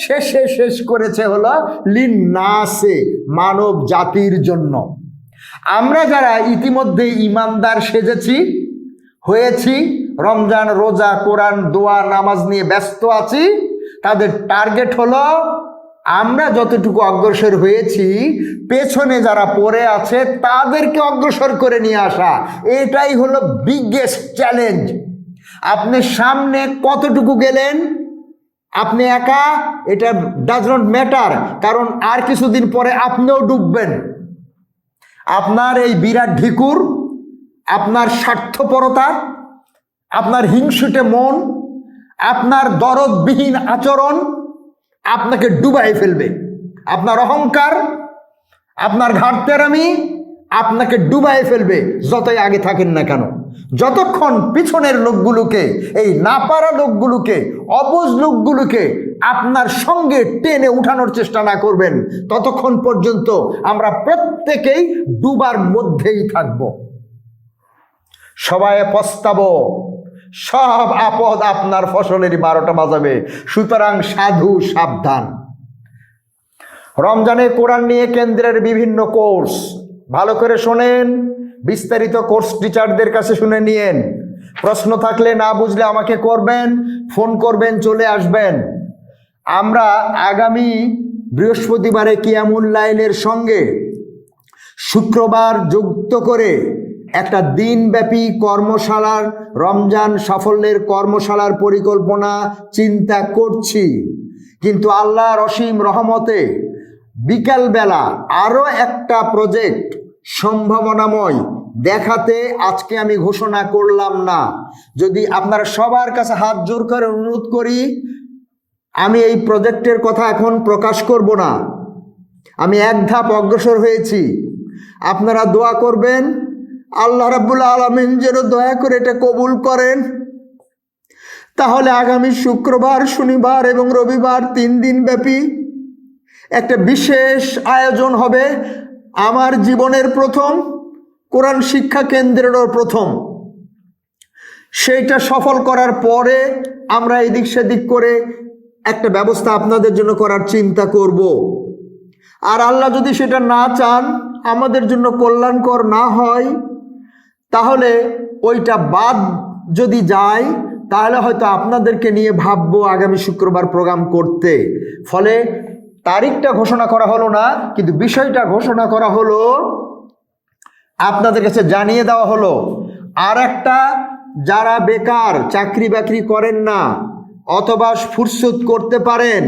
শেষ করেছে হলো লিন্নাসি, মানব জাতির জন্য। আমরা যারা ইতিমধ্যে ইমানদার সেজেছি, হয়েছি, রমজান, রোজা, কোরআন, দোয়া, নামাজ নিয়ে ব্যস্ত আছি, তাদের টার্গেট হলো আমরা যতটুকু অগ্রসর হয়েছি, পেছনে যারা পড়ে আছে তাদেরকে অগ্রসর করে নিয়ে আসা। এটাই হলো বিগেস্ট চ্যালেঞ্জ। আপনি সামনে কতটুকু গেলেন, আপনি একা, এটা ডাজ নট ম্যাটার, কারণ আর কিছুদিন পরে আপনিও ডুববেন। আপনার এই বিরাট ঢিকুর, আপনার স্বার্থপরতা, আপনার হিংসুটে মন, আপনার দরদবিহীন আচরণ আপনাকে ডুবাই ফেলবে। আপনার অহংকার, আপনার ঘাটতেরামি আপনাকে ডুবাই ফেলবে, যতই আগে থাকেন না কেন। যতক্ষণ পিছনের লোকগুলোকে, এই নাপারা লোকগুলোকে, অবুঝ লোকগুলোকে আপনার সঙ্গে টেনে উঠানোর চেষ্টা না করবেন, ততক্ষণ পর্যন্ত আমরা প্রত্যেকেই ডুবার মধ্যেই থাকব। সবাই পস্তাবো, সব আপদ আপনার ফসলেরই 12টা বাজাবে। সুতরাং সাধু সাবধান। রমজানে কোরআন নিয়ে কেন্দ্রের বিভিন্ন কোর্স, ভালো করে শোনেন, বিস্তারিত কোর্স টিচারদের কাছে শুনে নিয়েন। প্রশ্ন থাকলে, না বুঝলে আমাকে করবেন, ফোন করবেন, চলে আসবেন। আমরা আগামী বৃহস্পতিবারে কিয়ামুল লাইলের সঙ্গে শুক্রবার যুক্ত করে একটা দিনব্যাপী কর্মশালার, রমজান সাফল্যের কর্মশালার পরিকল্পনা চিন্তা করছি। কিন্তু আল্লাহর অসীম রহমতে বিকালবেলা আরও একটা প্রজেক্ট সম্ভাবনাময় দেখাতে আজকে আমি ঘোষণা করলাম না। যদি আপনারা সবার কাছে হাত জোর করে অনুরোধ করি, আমি এই প্রজেক্টের কথা এখন প্রকাশ করব না। আমি এক ধাপ অগ্রসর হয়েছি। আপনারা দোয়া করবেন, আল্লাহ রাব্বুল আলামিন যেন দয়া করে এটা কবুল করেন। তাহলে আগামী শুক্রবার, শনিবার এবং রবিবার 3 দিন ব্যাপী একটা বিশেষ আয়োজন হবে। আমার জীবনের প্রথম, কোরআন শিক্ষা কেন্দ্রেরও প্রথম। সেইটা সফল করার পরে আমরা এদিক সেদিক করে একটা ব্যবস্থা আপনাদের জন্য করার চিন্তা করব। আর আল্লাহ যদি সেটা না চান, আমাদের জন্য কল্যাণকর না হয়, তাহলে ওইটা বাদ যদি যায়, তাহলে হয়তো আপনাদেরকে নিয়ে ভাববো আগামী শুক্রবার প্রোগ্রাম করতে। ফলে তারিখটা ঘোষণা করা হলো না, কিন্তু বিষয়টা ঘোষণা করা হলো, আপনাদের কাছে জানিয়ে দেওয়া হলো। আর একটা, যারা বেকার, চাকরি বাকরি করেন না অথবা ফুরসত করতে পারেন,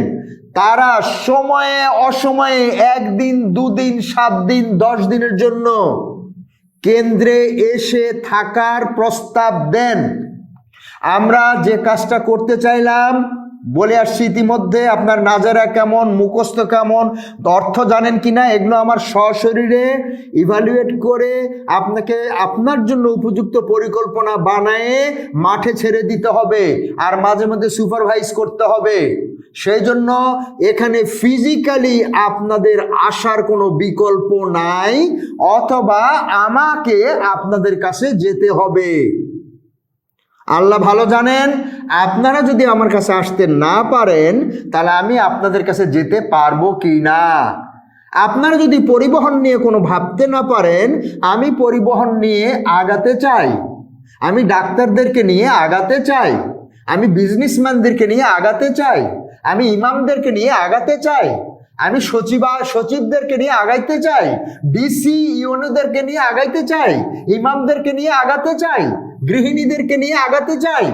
তারা সময়ে অসময়ে 1 দিন, 2 দিন, 7 দিন, 10 দিনের জন্য কেন্দ্রে এসে থাকার প্রস্তাব দেন। আমরা যে কাজটা করতে চাইলাম বলে আসছি ইতিমধ্যে, আপনার নাজারা কেমন, মুখস্থ কেমন, অর্থ জানেন কিনা, এগুলো আমার সশরীরে ইভালুয়েট করে আপনাকে আপনার জন্য উপযুক্ত পরিকল্পনা বানায়ে মাঠে ছেড়ে দিতে হবে, আর মাঝে মধ্যে সুপারভাইজ করতে হবে। সেই জন্য এখানে ফিজিক্যালি আপনাদের আসার কোনো বিকল্প নাই, অথবা আমাকে আপনাদের কাছে যেতে হবে। আল্লাহ ভালো জানেন। আপনারা যদি আমার কাছে আসতে না পারেন তাহলে আমি আপনাদের কাছে যেতে পারবো কি না। আপনারা যদি পরিবহন নিয়ে কোনো ভাবতে না পারেন, আমি পরিবহন নিয়ে আগাতে চাই, আমি ডাক্তারদেরকে নিয়ে আগাতে চাই, আমি বিজনেসম্যানদেরকে নিয়ে আগাতে চাই, আমি ইমামদেরকে নিয়ে আগাতে চাই, আমি সচিবদেরকে নিয়ে আগাইতে চাই, ডিসি ইউনোদেরকে নিয়ে আগাইতে চাই, ইমামদেরকে নিয়ে আগাতে চাই, গৃহিণীদেরকে নিয়ে আগাতে চাই,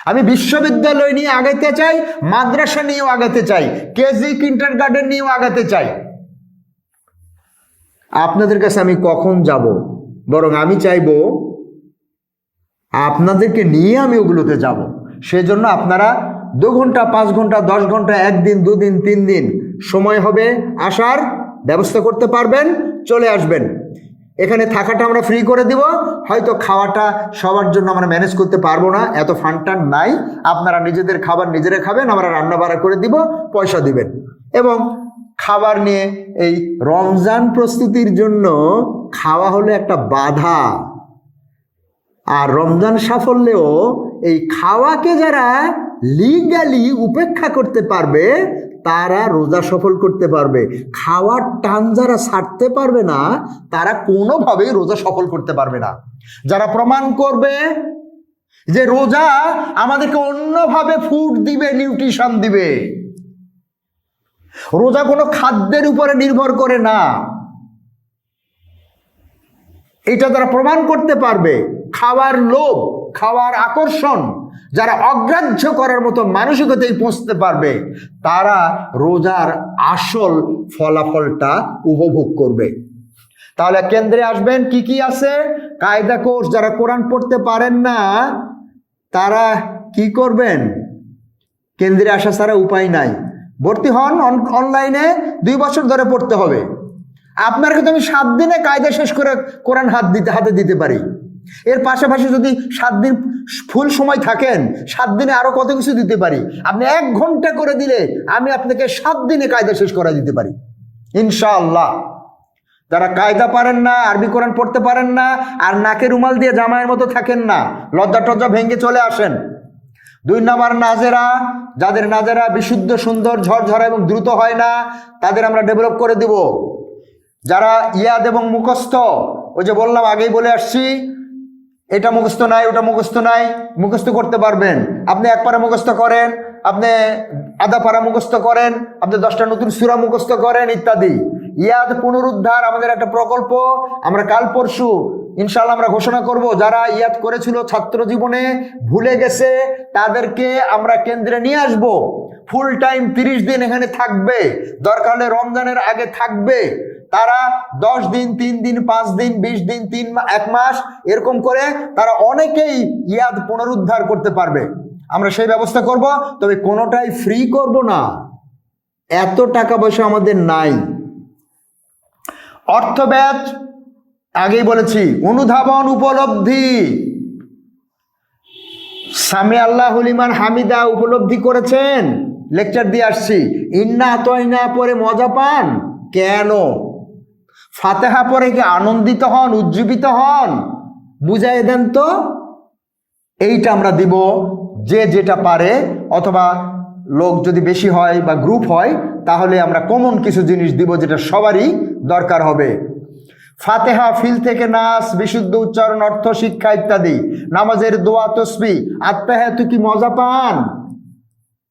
আমি বিশ্ববিদ্যালয় নিয়ে আগাইতে চাই, মাদ্রাসা নিয়েও আগাতে চাই, কেজি কিন্ডারগার্টেন নিয়েও আগাতে চাই। আপনাদের কাছে আমি কখন যাব? বরং আমি চাইবো আপনাদেরকে নিয়ে আমি ওগুলোতে যাব। সেজন্য আপনারা 2 ঘন্টা, 5 ঘন্টা, 10 ঘন্টা, 1 দিন, 2 দিন, 3 দিন সময় হবে আসার ব্যবস্থা করতে পারবেন, চলে আসবেন। এখানে থাকাটা আমরা ফ্রি করে দিব। হয়তো খাওয়াটা সবার জন্য আমরা ম্যানেজ করতে পারবো না, এত ফান্ড নাই। আপনারা নিজেদের খাবার নিজেরা খাবেন, আমরা রান্না বাড়া করে দিব, পয়সা দিবেন। এবং খাবার নিয়ে এই রমজান প্রস্তুতির জন্য খাওয়া হলো একটা বাধা। আর রমজান সাফল্যেও এই খাওয়াকে যারা লিগ্যালি উপেক্ষা করতে পারবে তারা রোজা সফল করতে পারবে। খাওয়ার টান যারা ছাড়তে পারবে না তারা কোনোভাবেই রোজা সফল করতে পারবে না। যারা প্রমাণ করবে যে রোজা আমাদেরকে অন্যভাবে ফুড দিবে, নিউট্রিশন দিবে, রোজা কোনো খাদ্যের উপরে নির্ভর করে না, এটা তারা প্রমাণ করতে পারবে। খাওয়ার লোভ, খাওয়ার আকর্ষণ যারা অগ্রাহ্য করার মতো মানসিকতায় পৌঁছতে পারবে তারা রোজার আসল ফলাফলটা উপভোগ করবে। তাহলে কেন্দ্রে আসবেন, কি কি আছে কায়দা কোর্স। যারা কোরআন পড়তে পারেন না তারা কি করবেন? কেন্দ্রে আসা ছাড়া উপায় নাই। ভর্তি হন অনলাইনে, 2 বছর ধরে পড়তে হবে। আপনার কিন্তু আমি 7 দিনে কায়দা শেষ করে কোরআন হাতে দিতে পারি। এর পাশাপাশি যদি 7 দিন ফুল সময় থাকেন, 7 দিনে আরো কত কিছু দিতে পারি। আপনি 1 ঘন্টা করে দিলে আমি আপনাকে 7 দিনে কায়দা শেষ করে দিতে পারি ইনশাআল্লাহ। যারা কায়দা পারেন না, আরবি কোরআন পড়তে পারেন না, আর নাকে রুমাল দিয়ে জামাইয়ের মতো থাকেন না, লজ্জা টজ্জা ভেঙে চলে আসেন। 2 নাম্বার নাজেরা, যাদের নাজেরা বিশুদ্ধ, সুন্দর, ঝরঝরা এবং দ্রুত হয় না, তাদের আমরা ডেভেলপ করে দিব। যারা ইয়াদ এবং মুখস্থ, ওই যে বললাম, আগেই বলে আসছি, এটা মুখস্থ নাই, ওটা মুখস্থ নাই, মুখস্থ করতে পারবেন। আপনি 1 পারা মুখস্থ করেন, আপনি আধা পারা মুখস্থ করেন, আপনি 10টা নতুন সূরা মুখস্থ করেন ইত্যাদি। ইয়াদ পুনরুদ্ধার আমাদের একটা প্রকল্প, আমরা কাল পরশু ইনশাআল্লাহ আমরা ঘোষণা করব। যারা ইয়াদ করেছিল ছাত্র জীবনে, ভুলে গেছে, তাদেরকে আমরা কেন্দ্রে নিয়ে আসব। ফুল টাইম 30 দিন এখানে থাকবে, দরকার হলে রমজানের আগে থাকবে। তারা 10 দিন, 3 দিন, 5 দিন, 20 দিন, 1 মাস এরকম করে তারা অনেকেই ইয়াদ পুনরুদ্ধার করতে পারবে। আমরা সেই ব্যবস্থা করব, তবে কোনোটাই ফ্রি করব না, এত টাকা পয়সা আমাদের নাই। অর্থ ব্যয় আগেই বলেছি, অনুধাবন, উপলব্ধি, সামি আল্লাহু লিমান হামিদা উপলব্ধি করেছেন, লেকচার দিয়ে আসছি। ইন্না আতাইনা পরে মজা পান কেন? ফাতিহা পরে কি আনন্দিত হন, উজ্জীবিত হন? বুঝাই দেন তো। এইটা আমরা দিব, যে যেটা পারে, অথবা লোক যদি বেশি হয় বা গ্রুপ হয় তাহলে আমরা কমন কিছু জিনিস দিব যেটা সবারই দরকার হবে। ফাতিহা, ফিল থেকে নাস, বিশুদ্ধ উচ্চারণ, অর্থ শিক্ষা ইত্যাদি। নামাজের দোয়া, তসবিহ, আত্তাহিয়াতু কি মজা পান?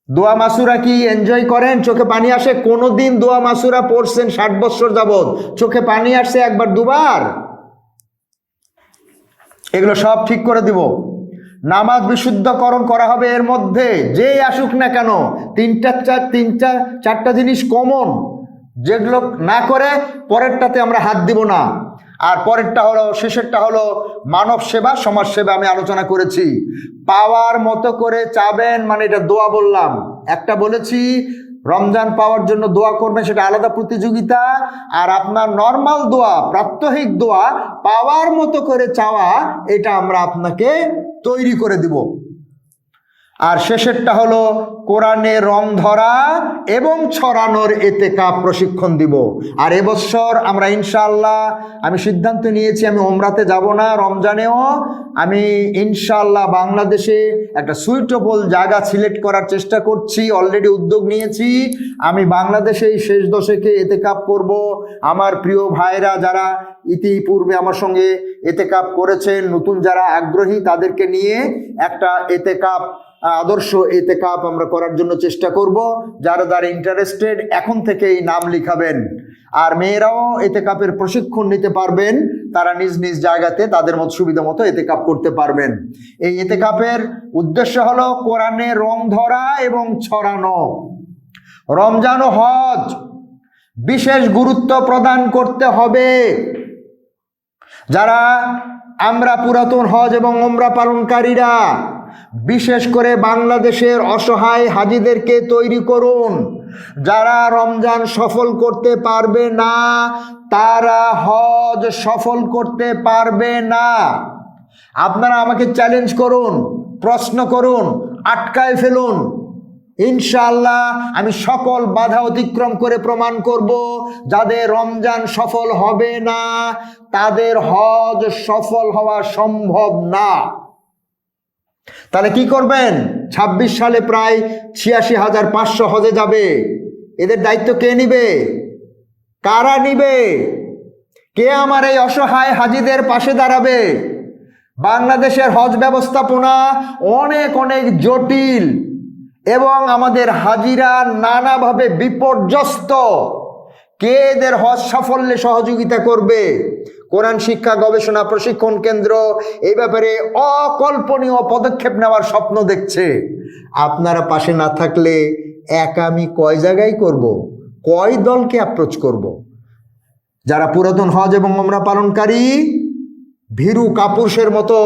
দোয়া মাসুরা কি এনজয় করেন? চোখে পানি আসে? কোনোদিন দোয়া মাসুরা পড়ছেন 60 বছর যাবত, চোখে পানি আসছে 1 বার 2 বার? এগুলো সব ঠিক করে দিব। নামাজ বিশুদ্ধকরণ করা হবে, এর মধ্যে যে আসুক না কেন 3-4টা জিনিস কমন, যেগুলো না করে পরেরটাতে আমরা হাত দিব না। আর পরেরটা হলো, শেষেরটা হলো মানব সেবা, সমাজ সেবা। আমি আলোচনা করেছি, পাওয়ার মতো করে চাবেন, মানে এটা দোয়া বললাম। একটা বলেছি রমজান পাওয়ার জন্য দোয়া করবেন, সেটা আলাদা প্রতিযোগিতা। আর আপনার নর্মাল দোয়া, প্রাত্যহিক দোয়া, পাওয়ার মতো করে চাওয়া, এটা আমরা আপনাকে তৈরি করে দিব। আর শেষেরটা হলো কোরআনে রং ধরা এবং ছড়ানোর এতেকাপ প্রশিক্ষণ দিব। আর এবছর আমরা ইনশাআল্লাহ, আমি সিদ্ধান্ত নিয়েছি আমি ওমরাতে যাব না রমজানেও, আমি ইনশাআল্লাহ বাংলাদেশে একটা সুইটেবল জায়গা সিলেক্ট করার চেষ্টা করছি, অলরেডি উদ্যোগ নিয়েছি। আমি বাংলাদেশে এই শেষ দশকে এতেকাপ করব। আমার প্রিয় ভাইরা যারা ইতিপূর্বে আমার সঙ্গে এতেকাপ করেছেন, নতুন যারা আগ্রহী তাদেরকে নিয়ে একটা এতেকাপ, আদর্শ এতেকাপ আমরা করার জন্য চেষ্টা করব। যারা ইন্টারেস্টেড এখন থেকেই নাম লিখাবেন। আর মেয়েরাও এতেকাপের প্রশিক্ষণ নিতে পারবেন, তারা নিজ নিজ জায়গাতে তাদের মতো সুবিধা মতো এতেকাপ করতে পারবেন। এই এতেকাপের উদ্দেশ্য হলো কোরআনে রং ধরা এবং ছড়ানো। রমজান ও হজ বিশেষ গুরুত্ব প্রদান করতে হবে। যারা আমরা পুরাতন হজ এবং ওমরা পালনকারীরা, বিশেষ করে বাংলাদেশের অসহায় হাজিদেরকে তৈরি করুন। যারা রমজান সফল করতে পারবে না তারা হজ সফল করতে পারবে না। আপনারা আমাকে চ্যালেঞ্জ করুন, প্রশ্ন করুন, আটকায় ফেলুন। ইনশাআল্লাহ আমি সকল বাধা অতিক্রম করে প্রমাণ করব, যাদের রমজান সফল হবে না তাদের হজ সফল হওয়া সম্ভব না। তাহলে কি করবেন? ২৬ সালে প্রায় ৮৬,৫০০ হজে যাবে। এদের দায়িত্ব কে নিবে? কারা নিবে? কে আমার এই অসহায় হাজিদের পাশে দাঁড়াবে? বাংলাদেশের হজ ব্যবস্থাপনা অনেক অনেক জটিল এবং আমাদের হাজিরা নানাভাবে বিপর্যস্ত। কে এদের হজ সাফল্যে সহযোগিতা করবে? কোরআন শিক্ষা গবেষণা প্রশিক্ষণ কেন্দ্র এই ব্যাপারে অকল্পনীয় পদক্ষেপ নেওয়ার স্বপ্ন দেখছে। আপনারা পাশে না থাকলে একা আমি কয় জায়গায় করব, কয় দলকে অ্যাপ্রোচ করব? যারা পুরাতন হজ এবং ওমরা পালনকারী, ভীরু কাপুরুষের মতো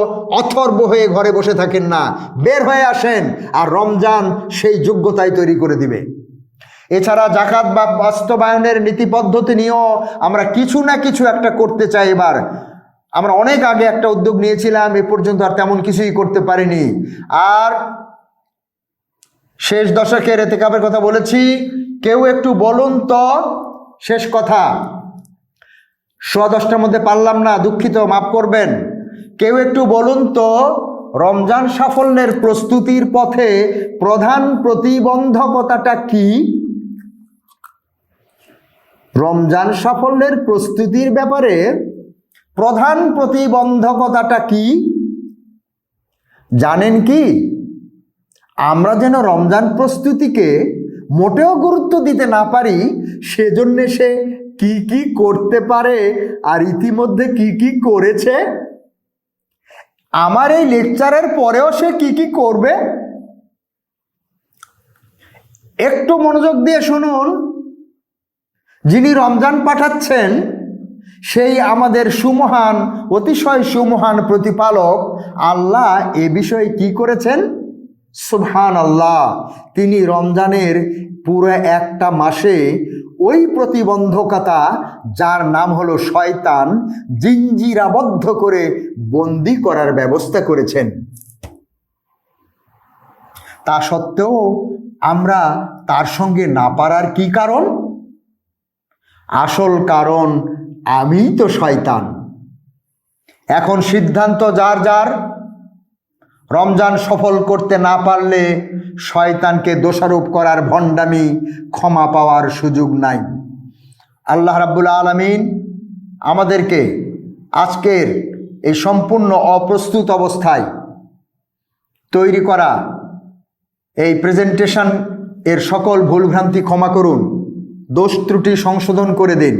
অথর্ব হয়ে ঘরে বসে থাকেন না, বের হয়ে আসেন। আর রমজান সেই যোগ্যতাই তৈরি করে দিবে। এছাড়া জাকাত বা বাস্তবায়নের নীতি পদ্ধতি নিয়েও আমরা কিছু না কিছু একটা করতে চাই। এবার আমরা অনেক আগে একটা উদ্যোগ নিয়েছিলাম, এ পর্যন্ত আর তেমন কিছুই করতে পারিনি। আর শেষ দশকের এতেকাপের কথা বলেছি, কেউ একটু বলুন তো, শেষ কথা, ১০:১০টার মধ্যে পারলাম না, দুঃখিত, মাফ করবেন। কেউ একটু বলুন তো, রমজান সাফল্যের প্রস্তুতির পথে প্রধান প্রতিবন্ধকতাটা কি? রমজান সাফল্যের প্রস্তুতির ব্যাপারে প্রধান প্রতিবন্ধকতাটা কি জানেন কি? আমরা যেন রমজান প্রস্তুতিকে মোটেও গুরুত্ব দিতে না পারি, সেজন্য সে কি কি করতে পারে আর ইতিমধ্যে কি কি করেছে, আমার এই লেকচারের পরেও সে কি কি করবে। একটু মনোযোগ দিয়ে শুনুন। যিনি রমজান পাঠাচ্ছেন সেই আমাদের সুমহান, অতিশয় সুমহান প্রতিপালক আল্লাহ এ বিষয়ে কি করেছেন? সুবহানাল্লাহ। তিনি রমজানের পুরো একটা মাসে ওই প্রতিবন্ধকতা, যার নাম হলো শয়তান, জিঞ্জিরাবদ্ধ করে বন্দি করার ব্যবস্থা করেছেন। তা সত্ত্বেও আমরা তার সঙ্গে না পারার কি কারণ? আসল কারণ আমিই তো শয়তান। এখন সিদ্ধান্ত যার যার। রমজান সফল করতে না পারলে শয়তানকে দোষারোপ করার ভণ্ডামি ক্ষমা পাওয়ার সুযোগ নাই। আল্লাহ রাব্বুল আলামিন আমাদেরকে আজকের এই সম্পূর্ণ অপ্রস্তুত অবস্থায় তৈরি করা এই প্রেজেন্টেশন এর সকল ভুলভ্রান্তি ক্ষমা করুন, দোষ ত্রুটি সংশোধন করে দিন।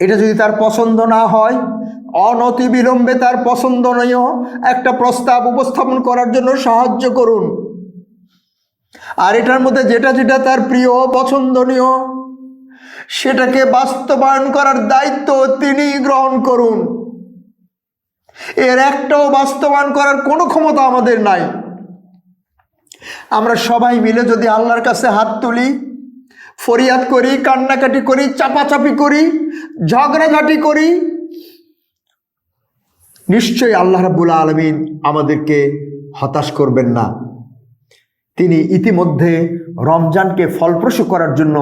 এটা যদি তার পছন্দ না হয়, অনতিবিলম্বে তার পছন্দনীয় একটা প্রস্তাব উপস্থাপন করার জন্য সাহায্য করুন। আর এটার মধ্যে যেটা যেটা তার প্রিয়, পছন্দনীয়, সেটাকে বাস্তবায়ন করার দায়িত্ব তিনি গ্রহণ করুন। এর একটাও বাস্তবায়ন করার কোনো ক্ষমতা আমাদের নাই। আমরা সবাই মিলে যদি আল্লাহর কাছে হাত তুলি, ফরিয়াদ করি, কান্নাকাটি করি, চাপাচাপি করি, ঝগড়াঝাটি করি, নিশ্চয়ই আল্লাহ রাব্বুল আলামিন আমাদেরকে হতাশ করবেন না। তিনি ইতিমধ্যে রমজানকে ফলপ্রসূ করার জন্য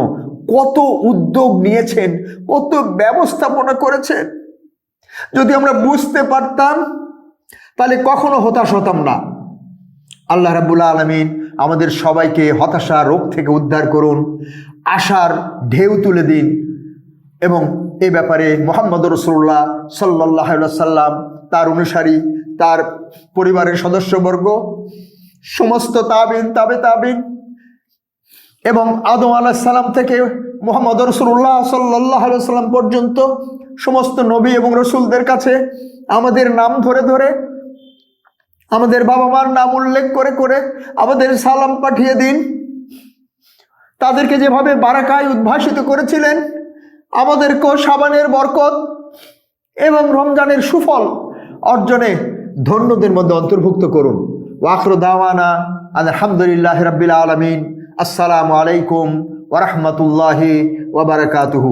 কত উদ্যোগ নিয়েছেন, কত ব্যবস্থাপনা করেছেন। যদি আমরা বুঝতে পারতাম তাহলে কখনো হতাশ হতাম না। আল্লাহ রাব্বুল আলামিন আমাদের সবাইকে হতাশা রোগ থেকে উদ্ধার করুন, আশার ঢেউ তুলে দিন। এবং এই ব্যাপারে মুহাম্মদ রাসূলুল্লাহ সাল্লাল্লাহু আলাইহি ওয়াসাল্লাম, তার অনুসারী, তার পরিবারের সদস্যবর্গ, সমস্ত তাবিন, তাবে তাবিন এবং আদম আলাইহিস সালাম থেকে মুহাম্মদ রাসূলুল্লাহ সাল্লাল্লাহু আলাইহি ওয়াসাল্লাম পর্যন্ত সমস্ত নবী এবং রসুলদের কাছে আমাদের নাম ধরে ধরে, আমাদের বাবা মার নাম উল্লেখ করে করে আমাদের সালাম পাঠিয়ে দিন। তাদেরকে যেভাবে বারাকায় উদ্ভাসিত করেছিলেন, আমাদেরকেও শাবানের বরকত এবং রমজানের সুফল অর্জনে ধন্যদের মধ্যে অন্তর্ভুক্ত করুন। ওয়া আখিরু দাওয়ানা আলহামদুলিল্লাহি রাব্বিল আলামিন। আসসালামু আলাইকুম ওয়া রাহমাতুল্লাহি ওয়া বারাকাতুহু।